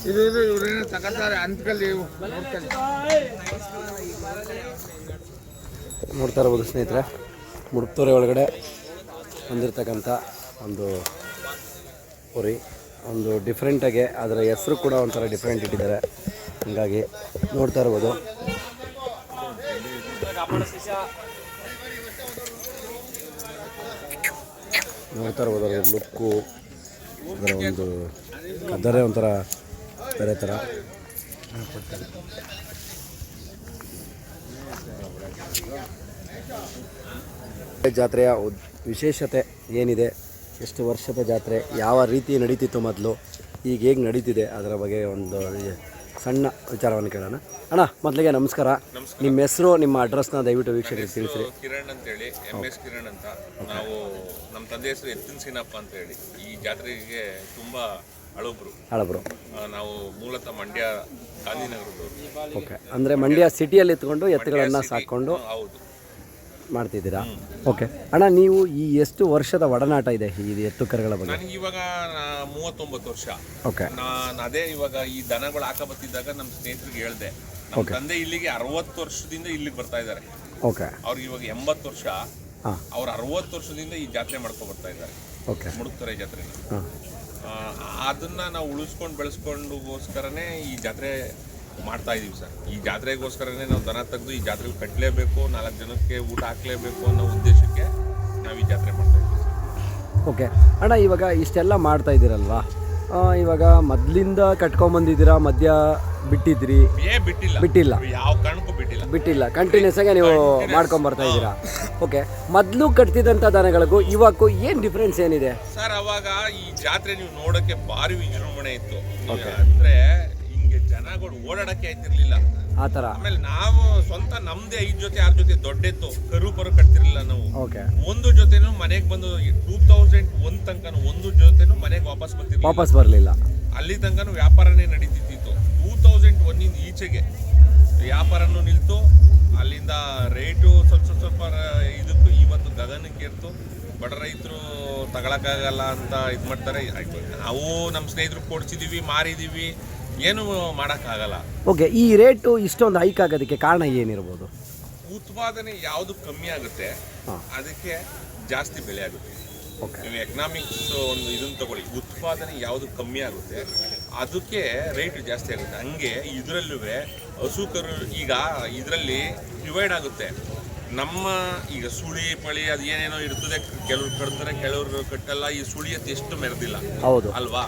ಇದು ಇವ್ರೇನು ತಗೋತಾರೆ ಅಂತ್ಕಲ್ಲಿ ನೋಡ್ತಾ ಇರ್ಬೋದು ಸ್ನೇಹಿತರೆ, ಮುಡುಕ್ತೋರೆ ಒಳಗಡೆ ಹೊಂದಿರತಕ್ಕಂಥ ಒಂದು ಪುರಿ ಒಂದು ಡಿಫ್ರೆಂಟಾಗಿ, ಅದರ ಹೆಸರು ಕೂಡ ಒಂಥರ ಡಿಫ್ರೆಂಟ್ ಇಟ್ಟಿದ್ದಾರೆ. ಹಾಗಾಗಿ ನೋಡ್ತಾ ಇರ್ಬೋದು. ಅದರ ಲುಕ್ಕು, ಅದರ ಒಂದು ಕದರೆ ಒಂಥರ ಬೇರೆ ಥರ. ಜಾತ್ರೆಯ ವಿಶೇಷತೆ ಏನಿದೆ, ಎಷ್ಟು ವರ್ಷದ ಜಾತ್ರೆ, ಯಾವ ರೀತಿ ನಡೀತಿತ್ತು ಮೊದಲು, ಈಗ ಹೇಗೆ ನಡೀತಿದೆ, ಅದರ ಬಗ್ಗೆ ಒಂದು ಸಣ್ಣ ವಿಚಾರವನ್ನು ಕೇಳೋಣ. ಅಣ್ಣ, ಮೊದಲಿಗೆ ನಮಸ್ಕಾರ. ನಿಮ್ಮ ಹೆಸರು, ನಿಮ್ಮ ಅಡ್ರೆಸ್ನ ದಯವಿಟ್ಟು ವೀಕ್ಷಕರಿಗೆ ತಿಳಿಸಿರಿ. ಕಿರಣ್ ಅಂತೇಳಿ, MS ಕಿರಣ್ ಅಂತ. ನಾವು ನಮ್ಮ ತಂದೆ ಹೆಸರು ಎತ್ತಿನ ಸೀನಪ್ಪ ಅಂತೇಳಿ. ಈ ಜಾತ್ರೆಗೆ ತುಂಬ ಹಳಬ್ರು. ನಾವು ಮೂಲತಃ ಮಂಡ್ಯ ಗಾಂಧಿನಗರದವರು. ಓಕೆ, ಅಂದರೆ ಮಂಡ್ಯ ಸಿಟಿಯಲ್ಲಿ ಇತ್ಕೊಂಡು ಎತ್ತುಗಳನ್ನು ಸಾಕೊಂಡು ಹೌದು ಮಾಡ್ತಿದ್ದೀರಾ? ಓಕೆ ಅಣ್ಣ, ನೀವು ಈ ಎಷ್ಟು ವರ್ಷದ ಒಡನಾಟ ಇದೆ ಈ ಎತ್ತು ಕರುಗಳ ಬಗ್ಗೆ? ನನಗೆ ಇವಾಗ 39 ವರ್ಷ. ಓಕೆ, ನಾನು ಅದೇ ಇವಾಗ ಈ ದನಗಳು ಹಾಕ ಬತ್ತಿದ್ದಾಗ ನಮ್ಮ ಸ್ನೇಹಿತರಿಗೆ ಹೇಳ್ದೆ, ನಮ್ಮ ತಂದೆ ಇಲ್ಲಿಗೆ 60 ವರ್ಷದಿಂದ ಇಲ್ಲಿಗೆ ಬರ್ತಾ ಇದ್ದಾರೆ. ಓಕೆ, ಅವ್ರಿಗೆ ಇವಾಗ 80 ವರ್ಷ. ಅವ್ರು 60 ವರ್ಷದಿಂದ ಈ ಜಾತ್ರೆ ಮಾಡ್ಕೊಂಡು ಬರ್ತಾ ಇದ್ದಾರೆ. ಓಕೆ, ಮುಡುಕ್ತೊರೆ ಜಾತ್ರೆ. ಅದನ್ನ ನಾವು ಉಳಿಸ್ಕೊಂಡು ಬೆಳೆಸ್ಕೊಂಡುಗೋಸ್ಕರನೇ ಈ ಜಾತ್ರೆ ಮಾಡ್ತಾ ಇದೀವಿ ಸರ್. ಈ ಜಾತ್ರೆಗೋಸ್ಕರನೇ ನಾವು ದನ ತೆಗೆದು ಈ ಜಾತ್ರೆಗೆ ಕಟ್ಟಲೇಬೇಕು, 4 ಜನಕ್ಕೆ ಊಟ ಹಾಕ್ಲೇಬೇಕು ಅನ್ನೋ ಉದ್ದೇಶಕ್ಕೆ ನಾವು ಈ ಜಾತ್ರೆ ಮಾಡ್ತಾ ಇದ್ದೀವಿ. ಓಕೆ ಅಣ್ಣ, ಇವಾಗ ಇಷ್ಟೆಲ್ಲ ಮಾಡ್ತಾ ಇದ್ದೀರಲ್ವಾ, ಇವಾಗ ಮೊದಲಿಂದ ಕಟ್ಕೊಂಬಂದಿದ್ದೀರಾ, ಮಧ್ಯ ಬಿಟ್ಟಿದ್ರಿ? ಬಿಟ್ಟಿಲ್ಲ, ಯಾವ ಕಾರಣಕ್ಕೂ ಬಿಟ್ಟಿಲ್ಲ, ಕಂಟಿನ್ಯೂಸ್ ಆಗಿ ನೀವು ಮಾಡ್ಕೊಂಬರ್ತಾ ಇದ್ದೀರಾ. ಓಕೆ, ಮೊದಲು ಕಟ್ತಿದ್ದಂಥ ದನಗಳಿಗೂ ಇವಾಗೂ ಏನು ಡಿಫ್ರೆನ್ಸ್ ಏನಿದೆ ಸರ್? ಅವಾಗ ಈ ಜಾತ್ರೆ ನೀವು ನೋಡೋಕ್ಕೆ ಭಾರಿ ವಿಜೃಂಭಣೆ ಇತ್ತು. ಅಂದ್ರೆ ಹಿಂಗೆ ಜನಗಳು ಓಡಾಡಕ್ಕೆ ಆಯ್ತಿರ್ಲಿಲ್ಲ ಆ ಥರ. ಆಮೇಲೆ ನಾವು ಸ್ವಂತ ನಮ್ದೇ 5 ಜೊತೆ 6 ಜೊತೆ ದೊಡ್ಡೆತ್ತು ಕರು ಕಟ್ತಿರ್ಲಿಲ್ಲ ನಾವು. ಓಕೆ, ಒಂದು ಜೊತೆನೂ ಮನೆಗೆ ಬಂದು 2001 ತನಕ ಒಂದು ಜೊತೆನೂ ಮನೆಗೆ ವಾಪಸ್ ಬರಲಿಲ್ಲ. ಅಲ್ಲಿ ತನಕ ವ್ಯಾಪಾರನೇ ನಡೀತಿತ್ತು. 2001 ಈಚೆಗೆ ವ್ಯಾಪಾರನೂ ನಿಲ್ತು. ಅಲ್ಲಿಂದ ರೇಟು ಸ್ವಲ್ಪ ಇದಕ್ಕೂ ಇವತ್ತು ಗಗನಕ್ಕೆ ಏರ್ತು. ಬಡ ರೈತರು ತಗೊಳಕ್ಕಾಗಲ್ಲ ಅಂತ ಇದು ಮಾಡ್ತಾರೆ. ಆಯ್ತು, ನಾವು ನಮ್ಮ ಸ್ನೇಹಿತರು ಕೊಡ್ಸಿದೀವಿ, ಮಾರಿದೀವಿ, ಏನು ಮಾಡೋಕ್ಕಾಗಲ್ಲ. ಓಕೆ, ಈ ರೇಟು ಇಷ್ಟೊಂದು ಹೈಕ್ ಆಗೋದಕ್ಕೆ ಕಾರಣ ಏನಿರ್ಬೋದು? ಉತ್ಪಾದನೆ ಯಾವುದು ಕಮ್ಮಿ ಆಗುತ್ತೆ ಅದಕ್ಕೆ ಜಾಸ್ತಿ ಬೆಲೆ ಆಗುತ್ತೆ. ನೀವು ಎಕನಾಮಿಕ್ಸ್ ಒಂದು ಇದನ್ನು ತಗೊಳ್ಳಿ, ಉತ್ಪಾದನೆ ಯಾವುದು ಕಮ್ಮಿ ಆಗುತ್ತೆ ಅದಕ್ಕೆ ರೇಟ್ ಜಾಸ್ತಿ ಆಗುತ್ತೆ. ಹಂಗೆ ಇದರಲ್ಲೂ ಹಸು ಕರು ಈಗ ಇದರಲ್ಲಿ ಡಿವೈಡ್ ಆಗುತ್ತೆ. ನಮ್ಮ ಈಗ ಸುಳಿ ಪಳಿ ಅದು ಏನೇನೋ ಇರ್ತದೆ, ಕೆಲವ್ರು ಕಟ್ತಾರೆ, ಕೆಲವರು ಕಟ್ಟಲ್ಲ. ಈ ಸುಳಿ ಅಂತ ಎಷ್ಟು ಮೆರೆದಿಲ್ಲ, ಹೌದು ಅಲ್ವಾ?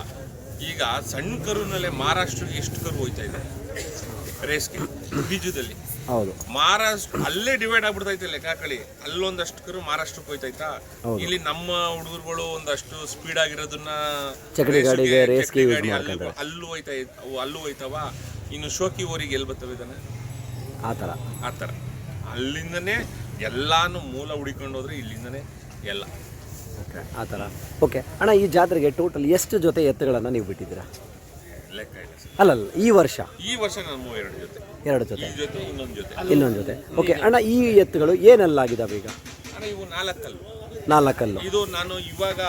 ಈಗ ಸಣ್ಣ ಕರುನಲ್ಲೇ ಮಹಾರಾಷ್ಟ್ರಕ್ಕೆ ಎಷ್ಟು ಕರು ಹೋಯ್ತಾ ಇದೆ ರೇಸ್ಗೆ ಬೀಜದಲ್ಲಿ? ಹೌದು, ಮಹಾರಾಷ್ಟ್ರ ಅಲ್ಲೇ ಡಿವೈಡ್ ಆಗ್ಬಿಡ್ತೈತೆ. ಲೆಕ್ಕಾಕಳಿ, ಅಲ್ಲೊಂದಷ್ಟು ಕರು ಮಹಾರಾಷ್ಟ್ರಕ್ಕೆ ಹೋಯ್ತಾಯ್ತಾ. ಇಲ್ಲಿ ನಮ್ಮ ಹುಡುಗರುಗಳು ಒಂದಷ್ಟು ಸ್ಪೀಡ್ ಆಗಿರೋದನ್ನ ಚಕಡಿ ಗಾಡಿ ಅಲ್ಲೂ ಹೋಯ್ತಾವ. ಇನ್ನು ಶೋಕಿ ಊರಿಗೆ ಎಲ್ಲಿ ಬರ್ತವೆ ಇದ್ದಾನೆ ಆ ಥರ ಅಲ್ಲಿಂದನೇ ಎಲ್ಲಾನು ಮೂಲ ಹುಡಿಕೊಂಡು ಹೋದ್ರೆ ಇಲ್ಲಿಂದನೇ ಎಲ್ಲ. ಓಕೆ, ಆ ಥರ. ಓಕೆ ಅಣ್ಣ, ಈ ಜಾತ್ರೆಗೆ ಟೋಟಲ್ ಎಷ್ಟು ಜೊತೆ ಎತ್ತುಗಳನ್ನು ನೀವು ಬಿಟ್ಟಿದ್ದೀರಾ? ಲೆಕ್ಕ ಇಲ್ಲ. ಅಲ್ಲ, ಈ ವರ್ಷ ನಾನು 2 ಜೊತೆ. 2 ಜೊತೆ, ಇನ್ನೊಂದು ಜೊತೆ. ಓಕೆ ಅಣ್ಣ, ಈ ಎತ್ತುಗಳು ಏನೆಲ್ಲಾಗಿದ್ದಾವೆ ಈಗ? ಅಣ್ಣ, ಇವು 4 ಕಲ್ಲು. ಇದು ನಾನು ಇವಾಗ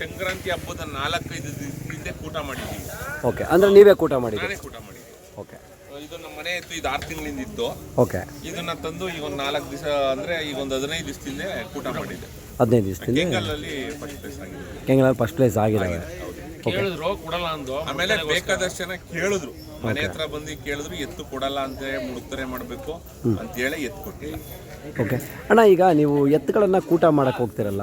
ಸಂಕ್ರಾಂತಿ ಹಬ್ಬದ 4-5 ಹಿಂದೆ ಕೂಟ ಮಾಡಿದ್ದೀವಿ. ಓಕೆ, ಅಂದ್ರೆ ನೀವೇ ಕೂಟ ಮಾಡಿದ್ದೀವಿ? ನಾನೇ ಕೂಟ ಮಾಡಿದ್ದೆ. ಓಕೆ, ಇದು ನಮ್ಮ ಮನೆ ಇತ್ತು, ಇದು 6 ತಿಂಗಳಿಂದ ಇತ್ತು. ಓಕೆ, ಇದನ್ನ ತಂದು ಈಗ ಒಂದು 4 ದಿವಸ ಅಂದ್ರೆ ಈಗ ಒಂದು 15 ದಿವಸದಿಂದ ಕೂಟ ಮಾಡಿದ್ದೆ. 15 ದಿವಸದಿಂದ ಕೆಂಗಲಲ್ಲಿ ಫಸ್ಟ್ ಪ್ಲೇಸ್ ಆಗಿದೆ. ಕೆಂಗಲಲ್ಲಿ ಫಸ್ಟ್ ಪ್ಲೇಸ್ ಆಗಿದ್ದಾವೆ. ಕೇಳಿದ್ರು ಕೊಡಲ್ಲ ಅಂದು. ಆಮೇಲೆ ಬೇಕಾದಷ್ಟು ಜನ ಕೇಳಿದ್ರು, ಮನೆ ಹತ್ರ ಬಂದು ಕೇಳಿದ್ರು, ಎತ್ತು ಕೊಡಲ್ಲ ಅಂತ ಮುಡುಕ್ತೊರೆ ಮಾಡಬೇಕು ಅಂತ ಹೇಳಿ ಎತ್ತು ಕೊಟ್ಟಿಲ್ಲ. ಓಕೆ ಅಣ್ಣ, ಈಗ ನೀವು ಎತ್ತುಗಳನ್ನು ಕೂಟ ಮಾಡಕ್ಕೆ ಹೋಗ್ತಿರಲ್ಲ,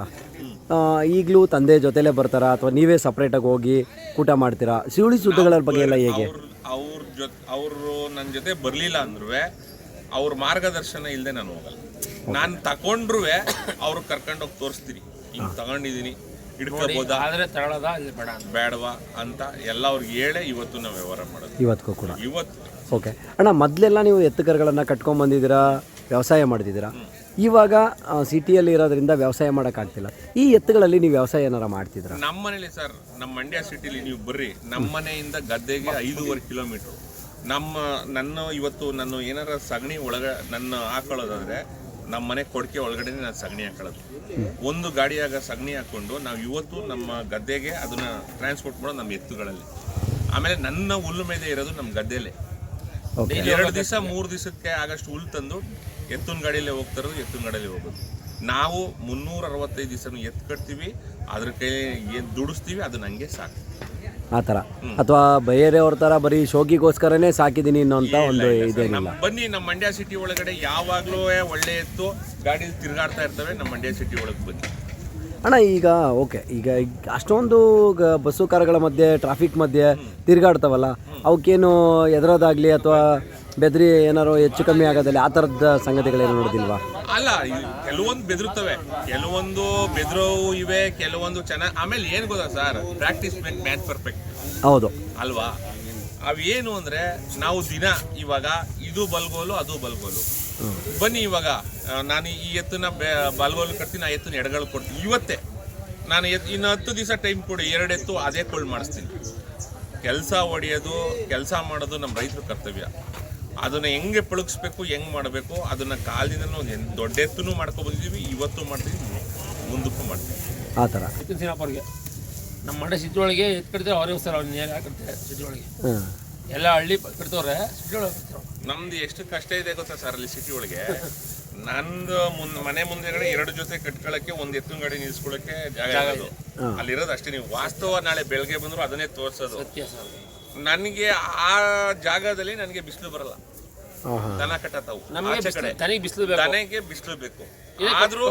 ಈಗಲೂ ತಂದೆ ಜೊತೆಲೇ ಬರ್ತಾರಾ ಅಥವಾ ನೀವೇ ಸಪ್ರೇಟಾಗಿ ಹೋಗಿ ಕೂಟ ಮಾಡ್ತೀರಾ? ಸುಳಿ ಸುದ್ದಿಗಳ ಬಗ್ಗೆ ಎಲ್ಲ ಹೇಗೆ? ಅವರು ನನ್ನ ಜೊತೆ ಬರಲಿಲ್ಲ ಅಂದ್ರೂ ಅವ್ರ ಮಾರ್ಗದರ್ಶನ ಇಲ್ಲದೆ ನಾನು ಹೋಗಲ್ಲ. ನಾನು ತಗೊಂಡ್ರು ಅವ್ರು ಕರ್ಕೊಂಡೋಗಿ ತೋರಿಸ್ತೀನಿ, ಹಿಂಗೆ ತಗೊಂಡಿದ್ದೀನಿ, ಹಿಡ್ಕೋಬೋದಾ, ಬೇಡವಾ ಅಂತ ಎಲ್ಲ ಅವ್ರಿಗೆ ಹೇಳೇ ಇವತ್ತು ನಾವು ವ್ಯವಹಾರ ಮಾಡೋದು. ಇವತ್ತಿಗೂ ಕೂಡ? ಓಕೆ ಅಣ್ಣ, ಮೊದಲೆಲ್ಲ ನೀವು ಎತ್ತುಕರುಗಳನ್ನು ಕಟ್ಕೊಂಡ್ಬಂದಿದ್ದೀರಾ, ವ್ಯವಸಾಯ ಮಾಡ್ತಿದ್ದೀರಾ. ಇವಾಗ ಸಿಟಿಯಲ್ಲಿ ಇರೋದ್ರಿಂದ ವ್ಯವಸಾಯ ಮಾಡೋಕ್ಕಾಗ್ತಿಲ್ಲ. ಈ ಎತ್ತುಗಳಲ್ಲಿ ನೀವು ವ್ಯವಸಾಯ ಏನಾರ ಮಾಡ್ತಿದ್ದೀರಾ? ನಮ್ಮ ಮನೇಲಿ ಸರ್, ನಮ್ಮ ಮಂಡ್ಯ ಸಿಟಿಲಿ ನೀವು ಬರ್ರಿ, ನಮ್ಮ ಮನೆಯಿಂದ ಗದ್ದೆಗೆ 5.5 ಕಿಲೋಮೀಟ್ರು. ನನ್ನ ಇವತ್ತು ನಾನು ಏನಾರ ಸಗಣಿ ನನ್ನ ಹಾಕೊಳ್ಳೋದಾದ್ರೆ ನಮ್ಮ ಮನೆ ಕೊಡಕೆ ಒಳಗಡೆ ನಾನು ಸಗಣಿ ಹಾಕೊಳ್ಳೋದು. ಒಂದು ಗಾಡಿಯಾಗ ಸಗಣಿ ಹಾಕೊಂಡು ನಾವು ಇವತ್ತು ನಮ್ಮ ಗದ್ದೆಗೆ ಅದನ್ನ ಟ್ರಾನ್ಸ್ಪೋರ್ಟ್ ಮಾಡೋದು ನಮ್ಮ ಎತ್ತುಗಳಲ್ಲಿ. ಆಮೇಲೆ ನನ್ನ ಹುಲ್ಲು ಮೇಲೆ ಇರೋದು ನಮ್ಮ ಗದ್ದೆಲೆ. 2 ದಿವಸ 3 ದಿವಸಕ್ಕೆ ಆಗಷ್ಟು ಹುಲ್ಲು ತಂದು ಎತ್ತಿನ ಗಾಡಿಯಲ್ಲೇ ಹೋಗ್ತಾರೋದು, ಎತ್ತಿನ ಗಾಡಿಯಲ್ಲೇ ಹೋಗೋದು. ನಾವು 365 ದಿವಸ ಎತ್ತು ಕಟ್ತೀವಿ, ಅದ್ರ ಕೈ ಏನು ದುಡಿಸ್ತೀವಿ, ಅದು ನನಗೆ ಸಾಕು ಆ ಥರ. ಅಥವಾ ಬೇರೆಯವ್ರ ಥರ ಬರೀ ಶೋಕಿಗೋಸ್ಕರನೇ ಸಾಕಿದ್ದೀನಿ ಅನ್ನೋಂಥ ಒಂದು ಇದೇನಿಲ್ಲ. ಬನ್ನಿ ನಮ್ಮ ಮಂಡ್ಯ ಸಿಟಿ ಒಳಗಡೆ ಯಾವಾಗಲೂ ಒಳ್ಳೆ ಎತ್ತು ಗಾಡಿಯಲ್ಲಿ ತಿರುಗಾಡ್ತಾ ಇರ್ತವೆ. ನಮ್ಮ ಮಂಡ್ಯ ಸಿಟಿ ಒಳಗೆ ಬನ್ನಿ ಅಣ್ಣ. ಈಗ ಓಕೆ, ಈಗ ಅಷ್ಟೊಂದು ಬಸ್ಸು ಕಾರುಗಳ ಮಧ್ಯೆ ಟ್ರಾಫಿಕ್ ಮಧ್ಯೆ ತಿರುಗಾಡ್ತಾವಲ್ಲ, ಅವಕ್ಕೇನು ಎದುರೋದಾಗಲಿ ಅಥವಾ ಬೆದ್ರಿ ಏನಾರು ಹೆಚ್ಚು ಕಮ್ಮಿ ಆಗೋದಲ್ಲಿ ಆ ಥರದ ಸಂಗತಿಗಳೇನು ನೋಡೋದಿಲ್ವಾ? ಅಲ್ಲ, ಕೆಲವೊಂದು ಬೆದರುತ್ತವೆ, ಕೆಲವೊಂದು ಬೆದರೋವು ಇವೆ, ಕೆಲವೊಂದು ಚೆನ್ನಾಗಿ. ಆಮೇಲೆ ಏನು ಗೊತ್ತಾ sir, practice make man perfect ಹೌದು ಅಲ್ವಾ? ಅವೇನು ಅಂದರೆ ನಾವು ದಿನ ಇವಾಗ ಇದು ಬಲ್ಗೋಲು ಅದು ಬಲ್ಗೋಲು, ಬನ್ನಿ ಇವಾಗ ನಾನು ಈ ಎತ್ತನ್ನ ಬಲ್ಗೋಲು ಕಟ್ತೀನಿ, ಆ ಎತ್ತನ್ನ ಎಡಗಳು ಕೊಡ್ತೀನಿ. ಇವತ್ತೇ ನಾನು ಇನ್ನು 10 ದಿವಸ ಟೈಮ್ ಕೊಡಿ, 2 ಎತ್ತು ಅದೇ ಕೊಳ್ಳು ಮಾಡಿಸ್ತೀನಿ. ಕೆಲಸ ಹೊಡೆಯೋದು, ಕೆಲಸ ಮಾಡೋದು ನಮ್ಮ ರೈತರ ಕರ್ತವ್ಯ. ಅದನ್ನು ಹೆಂಗೆ ಪಳಗಿಸ್ಬೇಕು, ಹೆಂಗೆ ಮಾಡಬೇಕು, ಅದನ್ನು ಕಾಲದಿಂದನೂ ದೊಡ್ಡ ಎತ್ತೂ ಮಾಡ್ಕೊಬಂದಿದ್ದೀವಿ, ಇವತ್ತು ಮಾಡ್ತೀವಿ, ಮುಂದಕ್ಕೂ ಮಾಡ್ತೀವಿ ಆ ಥರ. ಸಿನಪ್ಪರಿಗೆ ನಮ್ಮ ಮಂಡ್ಯ ಸಿಟಿ ಒಳಗೆ ಎತ್ತು ಕಟ್ತಾರೆ, ಅವರೇ ಸರ್ ಅವ್ರು ನೇರ ಕಟ್ತಾರೆ ಸಿಟಿ ಒಳಗೆ. ಎಲ್ಲ ಹಳ್ಳಿ ಕಟ್ತವ್ರೆ, ಸಿಟಿ ಒಳಗೆ ಕಟ್ತಾರೆ. ನಮ್ದು ಎಷ್ಟು ಕಷ್ಟ ಇದೆ ಗೊತ್ತಾ ಸರ್ ಅಲ್ಲಿ ಸಿಟಿ ಒಳಗೆ. ನಂದು ಮನೆ ಮುಂದೆಗಡೆ 2 ಜೊತೆ ಕಟ್ಕೊಳ್ಳೋಕ್ಕೆ, ಒಂದು ಎತ್ತಿನ ಗಾಡಿ ನಿಲ್ಸ್ಕೊಳ್ಳೋಕ್ಕೆ ಜಾಗ ಆಗೋದು ಅಲ್ಲಿರೋದು ಅಷ್ಟೇ. ನೀವು ವಾಸ್ತವ ನಾಳೆ ಬೆಳಗ್ಗೆ ಬಂದರೂ ಅದನ್ನೇ ತೋರಿಸೋದು. ನನಗೆ ಆ ಜಾಗದಲ್ಲಿ ನನಗೆ ಬಿಸಿಲು ಬರಲ್ಲ, ದನ ಕಟ್ಟತಾವು ದನಗೆ ಬಿಸಿಲು ಬೇಕು. ಆದ್ರೂ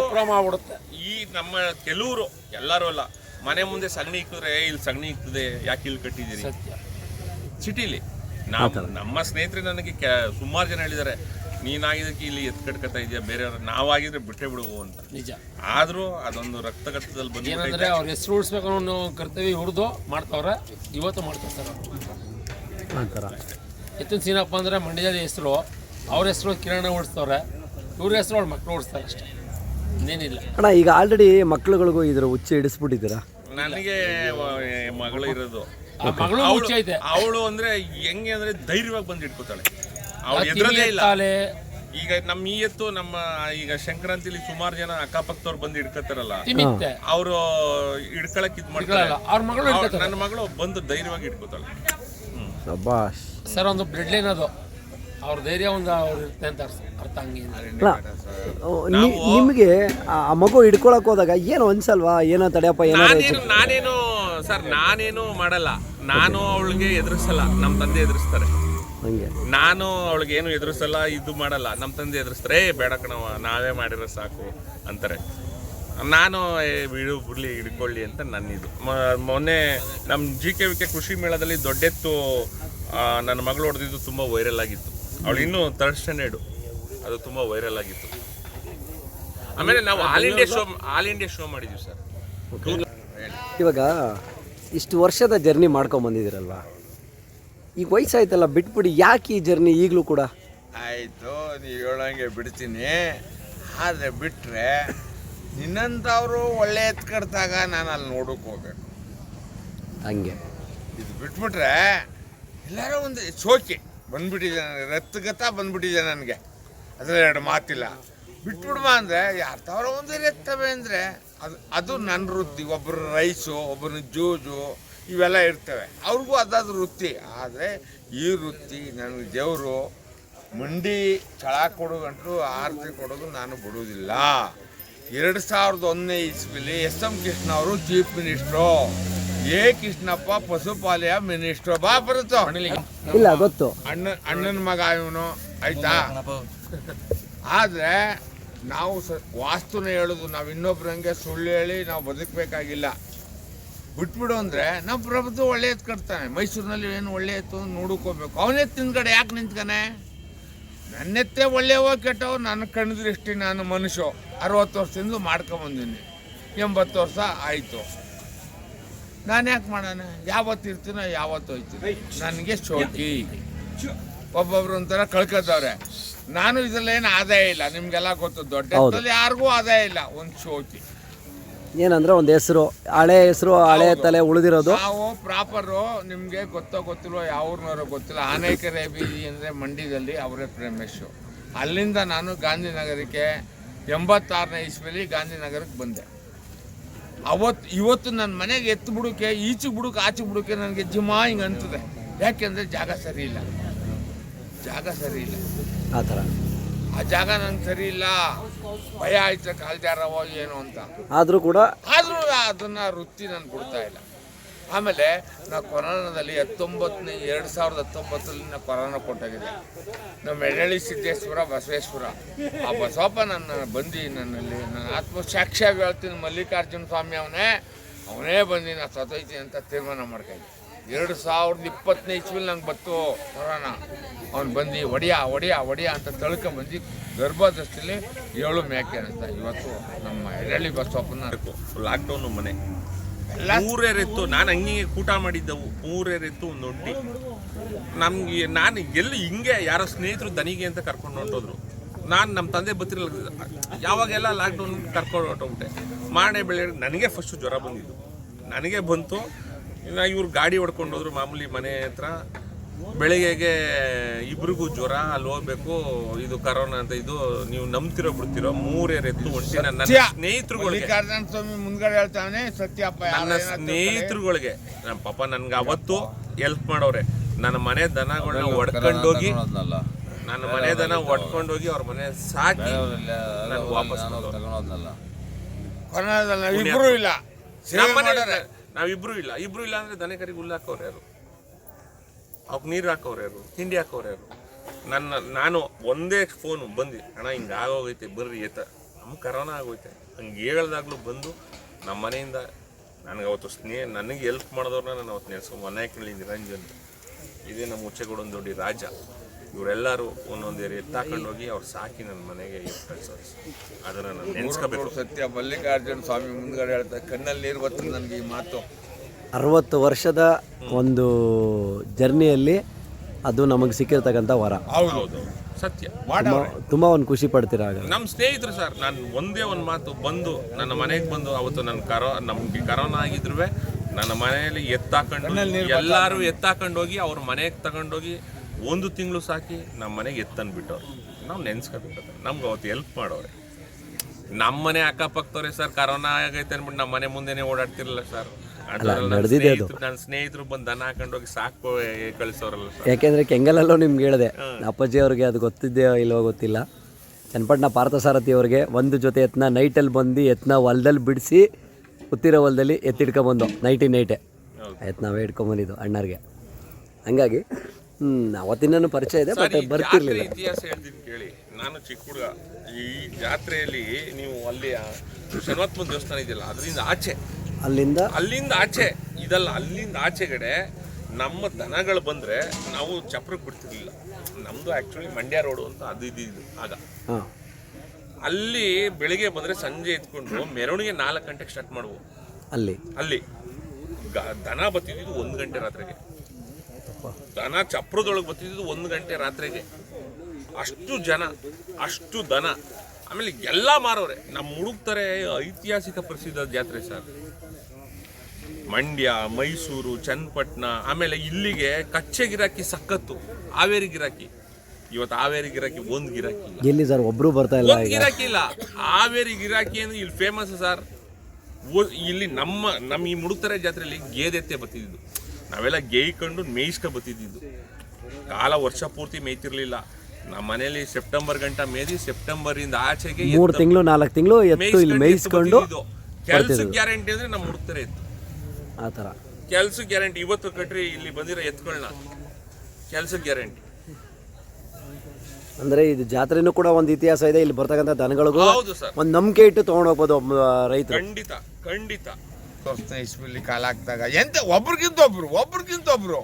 ಈ ನಮ್ಮ ಕೆಲವರು ಎಲ್ಲರೂ ಅಲ್ಲ, ಮನೆ ಮುಂದೆ ಸಗಣಿ ಇಕ್ಕಿದ್ರೆ ಇಲ್ಲಿ ಸಗಣಿ ಇಕ್ತದೆ, ಯಾಕೆ ಇಲ್ಲಿ ಕಟ್ಟಿದ್ದೀರಿ ಸಿಟಿಲಿ. ನಮ್ಮ ಸ್ನೇಹಿತರೆ ನನಗೆ ಸುಮಾರು ಜನ ಹೇಳಿದ್ದಾರೆ, ನೀನಾಗಿದ್ದಕ್ಕೆ ಇಲ್ಲಿ ಎತ್ತು ಕಟ್ಕೊತಾ ಇದೆಯಾ, ಬೇರೆಯವ್ರು ನಾವಾಗಿದ್ರೆ ಬಿಟ್ಟೆ ಬಿಡುವು ಅಂತ. ನಿಜ. ಆದ್ರೂ ಅದೊಂದು ರಕ್ತಗತದಲ್ಲಿ ಬಂದು ಏನಂದ್ರೆ ಅವ್ರ ಹೆಸರು ಉಳಿಸ್ಬೇಕು ಅನ್ನೋ ಕರ್ತವ್ಯ ಹುರಿದು ಮಾಡ್ತಾವ್ರೆ, ಇವತ್ತು ಮಾಡ್ತಾರೆ ಸರ್ ಅಂತಾರ. ಎತ್ತಿನ ಸೀನಪ್ಪ ಅಂದ್ರೆ ಮಂಡ್ಯದಲ್ಲಿ ಹೆಸರು, ಅವ್ರ ಹೆಸರು ಕಿರಣ ಓಡಿಸ್ತವ್ರೆ, ಇವ್ರ ಹೆಸರು ಅವ್ರ ಮಕ್ಕಳು ಓಡಿಸ್ತಾರೆ ಅಷ್ಟೇ, ಇನ್ನೇನಿಲ್ಲ. ಅಣ್ಣ, ಈಗ ಆಲ್ರೆಡಿ ಮಕ್ಳುಗಳಿಗೂ ಇದ್ರ ಹುಚ್ಚು ಹಿಡಿಸ್ಬಿಟ್ಟಿದ್ದೀರಾ? ನನಗೆ ಮಗಳು ಇರೋದು, ಮಗಳು ಹುಚ್ಚ ಐತೆ. ಅವಳು ಅಂದ್ರೆ ಹೆಂಗೆ ಅಂದ್ರೆ ಧೈರ್ಯವಾಗಿ ಬಂದು ಇಟ್ಕೋತಾಳೆ, ಅವಳು ಎದುರದೇ ಇಲ್ಲ. ಈಗ ನಮ್ಮ ಈ ಎತ್ತು ನಮ್ಮ ಈಗ ಸಂಕ್ರಾಂತಿಲಿ ಸುಮಾರು ಜನ ಅಕ್ಕಪಕ್ಕದವ್ರು ಬಂದು ಹಿಡ್ಕತ್ತಾರಲ್ಲ, ಅವರು ಹಿಡ್ಕೊಳಕ್ ಇದ್ ಮಾಡ್ತಾರೆ. ನನ್ನ ಮಗಳು ಬಂದು ಧೈರ್ಯವಾಗಿ ಇಟ್ಕೋತಾಳೆ. ಸರ್ ಒಂದು ಬ್ಲಡ್ ಲೈನ್ ಅದು, ಅವ್ರ ಧೈರ್ಯ ಒಂದು ಅವ್ರು ಇರುತ್ತೆ ಅಂತ ಅರ್ಥ. ಹಂಗೆ ನಿಮಗೆ ಆ ಮಗು ಹಿಡ್ಕೊಳಕ್ ಹೋದಾಗ ಏನು ಅನ್ಸಲ್ವಾ, ಏನೋ ತಡೆಯಪ್ಪ ಏನೋ? ನಾನೇನು ಮಾಡಲ್ಲ, ನಾನು ಅವಳಿಗೆ ಎದುರಿಸಲ್ಲ, ನಮ್ಮ ತಂದೆ ಎದುರಿಸ್ತಾರೆ. ಹಂಗೆ ನಾನು ಅವಳಿಗೆ ಏನು ಎದುರಿಸಲ್ಲ, ಇದು ಮಾಡಲ್ಲ, ನಮ್ಮ ತಂದೆ ಎದುರಿಸ್ತಾರೆ. ಬೇಡ ಕಣವ, ನಾವೇ ಮಾಡಿರೋ ಸಾಕು ಅಂತಾರೆ. ನಾನು ಬಿಡ್ಲಿ ಹಿಡ್ಕೊಳ್ಳಿ ಅಂತ ನನ್ನಿದು. ಮೊನ್ನೆ ನಮ್ಮ GKVK ಕೃಷಿ ಮೇಳದಲ್ಲಿ ದೊಡ್ಡೆತ್ತು ನನ್ನ ಮಗಳು ಹೊಡೆದಿದ್ದು ತುಂಬ ವೈರಲ್ ಆಗಿತ್ತು. ಅವಳು ಇನ್ನೂ 3rd ಸ್ಟ್ಯಾಂಡರ್ಡು, ಅದು ತುಂಬ ವೈರಲ್ ಆಗಿತ್ತು. ಆಮೇಲೆ ನಾವು ಆಲ್ ಇಂಡಿಯಾ ಶೋ ಮಾಡಿದ್ದೀವಿ ಸರ್. ಇವಾಗ ಇಷ್ಟು ವರ್ಷದ ಜರ್ನಿ ಮಾಡ್ಕೊಂಬಂದಿದ್ದೀರಲ್ವಾ, ಈಗ ವಯಸ್ಸಾಯ್ತಲ್ಲ, ಬಿಟ್ಬಿಡಿ. ಯಾಕೆ ಈ ಜರ್ನಿ ಈಗಲೂ ಕೂಡ? ಆಯಿತು, ನೀವು ಹೇಳೋಂಗೆ ಬಿಡ್ತೀನಿ. ಆದರೆ ಬಿಟ್ಟರೆ ನಿನ್ನಂಥವರು ಒಳ್ಳೆ ಎತ್ತು ಕಟ್ಟಾಗ ನಾನು ಅಲ್ಲಿ ನೋಡೋಕೆ ಹೋಗ್ಬೇಕು. ಹಂಗೆ ಇದು ಬಿಟ್ಬಿಟ್ರೆ ಎಲ್ಲರೂ ಒಂದು ಶೋಕಿ ಬಂದ್ಬಿಟ್ಟಿದೆ, ನನಗೆ ರಕ್ತಗತ ಬಂದ್ಬಿಟ್ಟಿದೆ ನನಗೆ. ಅದರ 2 ಮಾತಿಲ್ಲ. ಬಿಟ್ಬಿಡ್ಬ ಅಂದರೆ ಯಾರು ತಾವ್ರ ಒಂದು ಎತ್ತವೆ ಅಂದರೆ ಅದು ನನ್ನ ವೃತ್ತಿ. ಒಬ್ಬರು ರೈಸು, ಒಬ್ಬರು ಜೂಜು, ಇವೆಲ್ಲ ಇರ್ತವೆ, ಅವ್ರಿಗೂ ಅದಾದ ವೃತ್ತಿ. ಆದರೆ ಈ ವೃತ್ತಿ ನನಗೆ ದೇವರು ಮಂಡಿ ಚಳ ಕೊಡೋಗಂಟು ಆರತಿ ಕೊಡೋದು ನಾನು ಬಿಡುವುದಿಲ್ಲ. 2001ನೇ ಇಸ್ವಿಲಿ SM ಕೃಷ್ಣ ಅವರು ಚೀಫ್ ಮಿನಿಸ್ಟ್ರು, A ಕೃಷ್ಣಪ್ಪ ಪಶುಪಾಲಯ ಮಿನಿಸ್ಟ್ರು. ಬಾ ಬರುತ್ತೋ ಇಲ್ಲ ಗೊತ್ತು, ಅಣ್ಣನ ಮಗ ಇವನು, ಆಯ್ತಾ? ಆದರೆ ನಾವು ವಾಸ್ತುನ ಹೇಳೋದು, ನಾವು ಇನ್ನೊಬ್ರಂಗೆ ಸುಳ್ಳು ಹೇಳಿ ನಾವು ಬದುಕಬೇಕಾಗಿಲ್ಲ. ಬಿಟ್ಬಿಡು ಅಂದರೆ ನಮ್ಮ ಪ್ರಭುತ್ವ ಒಳ್ಳೆ ಎತ್ತು ಕಟ್ತಾನೆ. ಮೈಸೂರಿನಲ್ಲಿ ಏನು ಒಳ್ಳೆ ಎತ್ತು ನೋಡ್ಕೋಬೇಕು. ಅವನೆತ್ತಿನ ಕಡೆ ಯಾಕೆ ನಿಂತ್ಕಾನೆ? ನನ್ನೆತ್ತೇ ಒಳ್ಳೆಯವ ಕೆಟ್ಟವು ನನ್ನ ಕಣ್ಣು ದೃಷ್ಟಿ. ನಾನು ಮನುಷ್ಯ 60 ವರ್ಷದಿಂದ ಮಾಡ್ಕೊಂಬಂದಿನಿ, 80 ವರ್ಷ ಆಯಿತು. ನಾನು ಯಾಕೆ ಮಾಡೋಣ? ಯಾವತ್ತು ಇರ್ತೀನೋ ಯಾವತ್ತು ಹೋಯ್ತೀನಿ. ನನಗೆ ಶೋಕಿ. ಒಬ್ಬೊಬ್ರು ಒಂಥರ ಕಳ್ಕೊತವ್ರೆ. ನಾನು ಇದರಲ್ಲೇನು ಆದಾಯ ಇಲ್ಲ, ನಿಮಗೆಲ್ಲ ಗೊತ್ತು. ದೊಡ್ಡ ಎತ್ತಲ್ಲಿ ಯಾರಿಗೂ ಆದಾಯ ಇಲ್ಲ, ಒಂದು ಶೋಕಿ. ಏನಂದ್ರೆ ಒಂದು ಹೆಸರು, ಹಳೆ ಹೆಸರು, ಹಳೆ ತಲೆ ಉಳಿದಿರೋದು. ನಾವು ಪ್ರಾಪರು ನಿಮಗೆ ಗೊತ್ತಿಲ್ವೋ ಯಾವ ಊರಿನವರು ಗೊತ್ತಿಲ್ಲ, ಆನೇಕೆರೆ ಬೀದಿ ಅಂದರೆ ಮಂಡ್ಯದಲ್ಲಿ ಅವರೇ ಪ್ರೇಮೇಶು. ಅಲ್ಲಿಂದ ನಾನು ಗಾಂಧಿನಗರಕ್ಕೆ 86ನೇ ಇಸ್ವಿಯಲ್ಲಿ ಗಾಂಧಿನಗರಕ್ಕೆ ಬಂದೆ. ಇವತ್ತು ನನ್ನ ಮನೆಗೆ ಎತ್ತು ಬಿಡೋಕ್ಕೆ, ಈಚೆಗೆ ಬಿಡೋಕೆ, ಆಚೆಗೆ ಬಿಡೋಕ್ಕೆ ನನಗೆ ಹಿಂಗೆ ಅನ್ತದೆ. ಯಾಕೆಂದರೆ ಜಾಗ ಸರಿ ಇಲ್ಲ. ಆ ಥರ ಆ ಜಾಗ ನಂಗೆ ಸರಿ ಇಲ್ಲ, ಭಯ ಆಯ್ತು ಕಾಲ್ಜಾರವೋ ಏನೋ ಅಂತ. ಆದರೂ ಅದನ್ನು ವೃತ್ತಿ ನಾನು ಬಿಡ್ತಾ ಇಲ್ಲ. ಆಮೇಲೆ ನಾವು ಕೊರೋನಾದಲ್ಲಿ 2019 ನಾವು ಕೊರೋನಾ ಕೊಟ್ಟಾಗಿದೆ. ನಮ್ಮ ಎಡಳಿ ಸಿದ್ದೇಶ್ವರ ಬಸವೇಶ್ವರ, ಆ ಬಸವಪ್ಪ ನನ್ನಲ್ಲಿ ನನ್ನ ಆತ್ಮಸಾಕ್ಷಿಯಾಗಿ ಹೇಳ್ತೀನಿ, ಮಲ್ಲಿಕಾರ್ಜುನ ಸ್ವಾಮಿ ಅವನೇ ಬಂದು ನಾ ಸತ್ತೋಯ್ತೀನಿ ಅಂತ ತೀರ್ಮಾನ ಮಾಡ್ಕೊಂಡೆ. 2020ನೇ ಇಸ್ವಿಲಿ ನಂಗೆ ಬತ್ತು ಕೊರೋನಾ. ಅವ್ನು ಬಂದು ಒಡಿಯಾ ಅಂತ ತಳ್ಕೊಂಬಂದು ಗರ್ಭದಷ್ಟಲ್ಲಿ 7 ಮೇಕೆ ಅಂತ. ಇವತ್ತು ನಮ್ಮ ಎಡಳಿ ಬಸವಪ್ಪನ ಲಾಕ್ಡೌನ್ ಮನೆ ಮೂರೇರೆತ್ತು, ನಾನು ಹಂಗೆ ಊಟ ಮಾಡಿದ್ದವು, ಮೂರೇರೆತ್ತು ಒಂದು ಒಂಟಿ. ನಮ್ಗೆ ನಾನು ಎಲ್ಲಿ ಹಿಂಗೆ ಯಾರೋ ಸ್ನೇಹಿತರು ದನಿಗೆ ಅಂತ ಕರ್ಕೊಂಡು ಹೊಂಟೋದ್ರು. ನಾನು ನಮ್ಮ ತಂದೆ ಬತ್ತಿರಲ್ಲ, ಯಾವಾಗೆಲ್ಲ ಲಾಕ್ಡೌನ್ ಕರ್ಕೊಂಡು ಹೊಟ್ಟೋಗ್ಬಿಟ್ಟೆ. ಮಾಡೇ ಬೆಳೆ ನನಗೆ ಫಸ್ಟು ಜ್ವರ ಬಂದಿದ್ದು, ನನಗೆ ಬಂತು. ಇವ್ರು ಗಾಡಿ ಹೊಡ್ಕೊಂಡೋದ್ರು ಮಾಮೂಲಿ ಮನೆ ಹತ್ರ. ಬೆಳಿಗ್ಗೆಗೆ ಇಬ್ರಿಗೂ ಜ್ವರ, ಅಲ್ಲಿ ಹೋಗ್ಬೇಕು, ಇದು ಕರೋನಾ ಅಂತ. ಇದು ನೀವು ನಂಬ್ತಿರೋ ಬಿಡ್ತಿರೋ, ಮೂರೇರೆತ್ತು ಒಂಟಿ. ನನ್ನ ಸ್ನೇಹಿತರುಗಳಿಗೆ ಮುಂದ್ಗಡೆ ಹೇಳ್ತಾನೆ ಸತ್ಯಪ್ಪ, ನನ್ನ ಸ್ನೇಹಿತರುಗಳಿಗೆ ನಮ್ಮ ಪಾಪ ನನ್ಗೆ ಅವತ್ತು ಹೆಲ್ಪ್ ಮಾಡೋರೆ. ನನ್ನ ಮನೆ ದನಗಳನ್ನ ಹೊಡ್ಕೊಂಡೋಗಿ ಅವ್ರ ಮನೆ ಸಾಕಿ ನಾನು ವಾಪಸ್ ನಾವಿಬ್ರು ಇಲ್ಲ ಅಂದ್ರೆ ದನ ಕರಿಗೆ ಹುಲ್ಲು ಹಾಕೋರು ಯಾರು, ಅವಕ್ಕೆ ನೀರು ಹಾಕೋರು ಯಾರು, ತಿಂಡಿ ಹಾಕೋರು ಯಾರು. ನಾನು ಒಂದೇ ಫೋನು ಬಂದು, ಅಣ್ಣ ಹಿಂಗೆ ಆಗೋಗೈತೆ ಬರ್ರಿ ನಮ್ಗೆ ಕರೋನಾ ಆಗೋಯ್ತೆ ಹಂಗೆ ಹೇಳ್ದಾಗ್ಲೂ ಬಂದು ನಮ್ಮ ಮನೆಯಿಂದ ನನಗೆ ಅವತ್ತು ನನಗೆ ಹೆಲ್ಪ್ ಮಾಡಿದವ್ರನ್ನ ನಾನು ಅವತ್ತು ನೆನೆಸ್ಕೊಂಡು. ಮನೆಯಲ್ಲಿ ನಿರಂಜನ್, ಇದೇ ನಮ್ಮ ಮುಚ್ಚೆಗೂಡೊಂದು ದೊಡ್ಡ ರಾಜ, ಇವರೆಲ್ಲರೂ ಒಂದೊಂದು ಎತ್ತಾಕೊಂಡು ಹೋಗಿ ಅವ್ರು ಸಾಕಿ ನನ್ನ ಮನೆಗೆ ಕಳ್ಸೋದು. ಅದನ್ನು ನಾನು ನೆನೆಸ್ಕೋಬೇಕು. ಸತ್ಯ ಮಲ್ಲಿಕಾರ್ಜುನ ಸ್ವಾಮಿ ಮುಂದ್ಗಡೆ ಹೇಳ್ತಾರೆ, ಕಣ್ಣಲ್ಲಿ ನೀರು ಬರ್ತದೆ ನನಗೆ ಈ ಮಾತು. 60 ವರ್ಷದ ಒಂದು ಜರ್ನಿಯಲ್ಲಿ ಅದು ನಮಗೆ ಸಿಕ್ಕಿರ್ತಕ್ಕಂಥ ವರ. ಹೌದು, ಸತ್ಯ. ತುಂಬ ಒಂದು ಖುಷಿ ಪಡ್ತೀರ. ಆಗ ನಮ್ಮ ಸ್ನೇಹಿತರು ಸರ್, ನಾನು ಒಂದೇ ಒಂದು ಮಾತು ಬಂದು ನನ್ನ ಮನೆಗೆ ಬಂದು ಅವತ್ತು ನಮ್ಗೆ ಕರೋನಾ ಆಗಿದ್ರು ನನ್ನ ಮನೆಯಲ್ಲಿ ಎಲ್ಲರೂ ಎತ್ತಾಕೊಂಡು ಹೋಗಿ ಅವ್ರ ಮನೆಗೆ ತಗೊಂಡೋಗಿ 1 ತಿಂಗಳು ಸಾಕಿ ನಮ್ಮ ಮನೆಗೆ ಎತ್ತನ್ಬಿಟ್ಟವ್ರು. ನಾವು ನೆನ್ಸ್ಕೋಬೇಕು, ನಮ್ಗೆ ಅವತ್ತು ಹೆಲ್ಪ್ ಮಾಡೋರೆ. ನಮ್ಮ ಮನೆ ಅಕ್ಕಪಕ್ಕದವ್ರೆ ಸರ್, ಕರೋನಾ ಆಗೈತೆ ಅಂದ್ಬಿಟ್ಟು ನಮ್ಮ ಮನೆ ಮುಂದೆನೇ ಓಡಾಡ್ತಿರಲ್ಲ ಸರ್. ನನ್ನ ಸ್ನೇಹಿತರು ಬಂದು ದನ ಹಾಕೊಂಡೋಗಿ ಸಾಕು ಕಳಿಸೋರಲ್ಲ ಸರ್. ಯಾಕೆಂದರೆ ಕೆಂಗಲಲ್ಲೂ ನಿಮ್ಗೆ ಹೇಳಿದೆ, ಅಪ್ಪಾಜಿ ಅವ್ರಿಗೆ ಅದು ಗೊತ್ತಿದೆಯೋ ಇಲ್ವೋ ಗೊತ್ತಿಲ್ಲ, ಚನ್ನಪಟ್ಟಣ ಪಾರ್ಥಸಾರಥಿ ಅವ್ರಿಗೆ ಒಂದು ಜೊತೆ ಎತ್ತನ ನೈಟಲ್ಲಿ ಬಂದು ಎತ್ತನ ಹೊಲದಲ್ಲಿ ಬಿಡಿಸಿ ಉತ್ತಿರೋ ಹೊಲದಲ್ಲಿ ಎತ್ತಿಡ್ಕೊಂಬಂದು ನೈಟೇ ಎತ್ತು ನಾವೇ ಹಿಡ್ಕೊಂಬಂದಿದ್ದು ಅಣ್ಣರಿಗೆ. ಹಂಗಾಗಿ ಅವತ್ತಿನ ಪರಿಚಯ ಇದೆ, ಬಟ್ ಬರ್ತಿರ್ಲಿಲ್ಲ. ಇತಿಹಾಸ ಹೇಳ್ತೀನಿ ಕೇಳಿ. ನಾನು ಚಿಕ್ಕ ಹುಡುಗ, ಈ ಜಾತ್ರೆಯಲ್ಲಿ ನೀವು ಅಲ್ಲಿ ಶನಿವಾತ್ಮ ದೇವಸ್ಥಾನ ಇದೆಯಲ್ಲ, ಅದರಿಂದ ಅಲ್ಲಿಂದ ಆಚೆ ಇದಲ್ಲ, ಅಲ್ಲಿಂದ ಆಚೆಗಡೆ ನಮ್ಮ ದನಗಳು ಬಂದರೆ ನಾವು ಚಪ್ರಕ್ಕೆ ಬಿಡ್ತಿರ್ಲಿಲ್ಲ. ನಮ್ಮದು ಆ್ಯಕ್ಚುಲಿ ಮಂಡ್ಯ ರೋಡು ಅಂತ ಅದು ಇದ್ದಿದ್ದು ಆಗ. ಅಲ್ಲಿ ಬೆಳಿಗ್ಗೆ ಬಂದರೆ ಸಂಜೆ ಎತ್ಕೊಂಡು ಮೆರವಣಿಗೆ 4 ಗಂಟೆಗೆ ಸ್ಟಾರ್ಟ್ ಮಾಡುವು. ಅಲ್ಲಿ ದನ ಬತ್ತಿದ್ದು 1 ಗಂಟೆ ರಾತ್ರಿಗೆ, ದನ ಚಪ್ರದೊಳಗೆ ಬತ್ತಿದ್ದು 1 ಗಂಟೆ ರಾತ್ರಿಗೆ. ಅಷ್ಟು ಜನ, ಅಷ್ಟು ದನ. ಆಮೇಲೆ ಎಲ್ಲ ಮಾರೋರೆ. ನಮ್ಮ ಮುಡುಕ್ತಾರೆ ಐತಿಹಾಸಿಕ ಪ್ರಸಿದ್ಧ ಜಾತ್ರೆ ಸರ್. ಮಂಡ್ಯ, ಮೈಸೂರು, ಚನ್ನಪಟ್ಟಣ, ಆಮೇಲೆ ಇಲ್ಲಿಗೆ ಕಚ್ಚೆ ಗಿರಾಕಿ ಸಖತ್ತು. ಹಾವೇರಿ ಗಿರಾಕಿ, ಇವತ್ತು ಹಾವೇರಿ ಗಿರಾಕಿ ಒಂದು ಗಿರಾಕಿ ಎಲ್ಲಿ ಸರ್, ಒಬ್ರು ಬರ್ತಾ ಇಲ್ಲ, ಗಿರಾಕಿ ಇಲ್ಲ. ಹಾವೇರಿ ಗಿರಾಕಿ ಅಂದ್ರೆ ಇಲ್ಲಿ ಫೇಮಸ್ ಸರ್. ಇಲ್ಲಿ ನಮ್ಮ ಈ ಮುಡುಕ್ತಾರೆ ಜಾತ್ರೆಯಲ್ಲಿ ಗೇದೆತ್ತೆ ಬತ್ತಿದ್ದು, ನಾವೆಲ್ಲ ಗೇಯ್ಕೊಂಡು ಮೇಯಿಸ್ಕೊ ಬತ್ತಿದ್ದು. ಕಾಲ ವರ್ಷ ಪೂರ್ತಿ ಮೇಯ್ತಿರ್ಲಿಲ್ಲ. ನಮ್ಮ ಮನೇಲಿ ಸೆಪ್ಟೆಂಬರ್ ಗಂಟ ಮೇದಿ, ಸೆಪ್ಟೆಂಬರಿಂದ ಆಚೆಗೆ 3 ತಿಂಗಳು 4 ತಿಂಗಳು ಎತ್ತು ಇಲ್ಲಿ ಮೇಯಿಸ್ಕೊಂಡು. ಕೆಲ್ಸಕ್ಕೆ ಗ್ಯಾರಂಟಿ ಅಂದ್ರೆ ನಮ್ಮ ಮುಡುಕ್ತಾರೆ ಎತ್ತು ಆ ಥರ ಕೆಲ್ಸಕ್ಕೆ ಗ್ಯಾರಂಟಿ. ಇವತ್ತು ಕಟ್ರಿ ಇಲ್ಲಿ ಬಂದಿರೋ ಎತ್ತುಗಳನ್ನ ಕೆಲ್ಸಕ್ಕೆ ಗ್ಯಾರಂಟಿ. ಅಂದ್ರೆ ಇದು ಜಾತ್ರೆನೂ ಕೂಡ ಒಂದು ಇತಿಹಾಸ ಇದೆ. ಇಲ್ಲಿ ಬರ್ತಕ್ಕಂಥ ದನಗಳಿಗೂ ಹೌದು ಸರ್, ಒಂದು ನಂಬಿಕೆ ಇಟ್ಟು ತೊಗೊಂಡು ಹೋಗ್ಬೋದು ರೈತರು. ಖಂಡಿತ. ಇಸ್ವಿಲಿ ಕಾಲ ಹಾಕ್ದಾಗ ಎಂತ ಒಬ್ರಿಗಿಂತ ಒಬ್ರು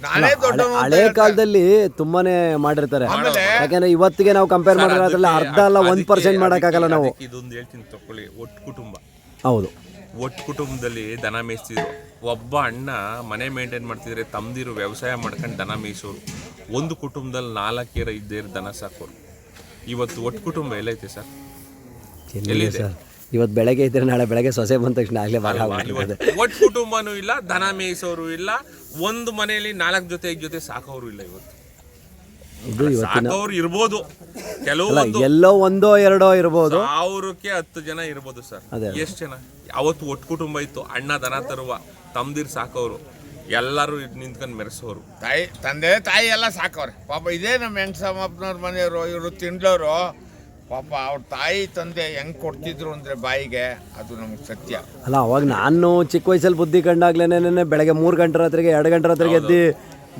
ನಾನೇ ದೊಡ್ಡ. ಹಳೆ ಕಾಲದಲ್ಲಿ ತುಂಬಾನೇ ಮಾಡಿರ್ತಾರೆ. ಯಾಕಂದ್ರೆ ಇವತ್ತಿಗೆ ನಾವು ಕಂಪೇರ್ ಮಾಡಿದ್ರೆ ಅದ್ರಲ್ಲಿ ಅರ್ಧ ಅಲ್ಲ 1% ಮಾಡೋಕ್ಕಾಗಲ್ಲ ನಾವು. ಇದೊಂದು ಹೇಳ್ತೀನಿ ತಗೊಳ್ಳಿ. ಒಟ್ಟು ಕುಟುಂಬ, ಹೌದು, ಒಟ್ಟು ಕುಟುಂಬದಲ್ಲಿ ದನ ಮೇಯಿಸ್ತಿದ್ರು. ಒಬ್ಬ ಅಣ್ಣ ಮನೆ ಮೇಂಟೈನ್ ಮಾಡ್ತಿದ್ರೆ, ತಮ್ದಿರು ವ್ಯವಸಾಯ ಮಾಡ್ಕೊಂಡು ದನ ಮೇಯಿಸೋರು. ಒಂದು ಕುಟುಂಬದಲ್ಲಿ 4 ದನ ಸಾಕೋರು. ಇವತ್ತು ಒಟ್ಟು ಕುಟುಂಬ ಎಲ್ಲೈತೆ ಸರ್? ಎಲ್ಲಿದೆ? ಇವತ್ತು ಬೆಳಗ್ಗೆ ಇದ್ದರೆ ನಾಳೆ ಬೆಳಗ್ಗೆ ಸೊಸೆ ಬಂದ ತಕ್ಷಣ ಆಗಲೇ ಭಾಗ ಆಗ್ಬಿಟ್ಟಿದೆ. ಒಟ್ಟು ಕುಟುಂಬನೂ ಇಲ್ಲ, ದನ ಮೇಯಿಸೋರು ಇಲ್ಲ, ಒಂದು ಮನೆಯಲ್ಲಿ 4 ಜೊತೆ 5 ಜೊತೆ ಸಾಕೋರು ಇಲ್ಲ. ಇವತ್ತು ಇದು ಇವತ್ತಿನ ಸಾಕೋರು ಇರ್ಬೋದು, ಕೆಲವು ಎಲ್ಲೋ ಒಂದೋ ಎರಡೋ ಇರ್ಬೋದು, 1000ಕ್ಕೆ 10 ಜನ ಇರ್ಬೋದು ಸರ್. ಎಷ್ಟು ಜನ ಅವತ್ತು ಒಟ್ಟು ಕುಟುಂಬ ಇತ್ತು, ಅಣ್ಣ ದನ ತರುವ, ತಮ್ದಿರ್ ಸಾಕೋರು, ಎಲ್ಲರೂ ನಿಂತ್ಕೊಂಡು ಮೆರೆಸೋರು. ತಂದೆ ತಾಯಿ ಎಲ್ಲ ಸಾಕವ್ರೆ ಪಾಪ. ಇದೇ ನಮ್ಮ ಹೆಂಗಸಮ್ಮಪ್ಪನವ್ರ ಮನೆಯವರು, ಇವರು ತಿಂಡ್ಲವರು ಪಾಪ. ಅವ್ರ ತಾಯಿ ತಂದೆ ಹೆಂಗೆ ಕೊಡ್ತಿದ್ರು ಅಂದರೆ ಬಾಯಿಗೆ, ಅದು ನಮ್ಗೆ ಸತ್ಯ. ಅಲ್ಲ ಅವಾಗ ನಾನು ಚಿಕ್ಕ ವಯಸ್ಸಲ್ಲಿ ಬುದ್ಧಿ ಕಂಡಾಗ್ಲೇನೆ ಬೆಳಗ್ಗೆ 3 ಗಂಟೆ ರಾತ್ರಿಗೆ 2 ಗಂಟೆ ರಾತ್ರಿಗೆ ಎದ್ದು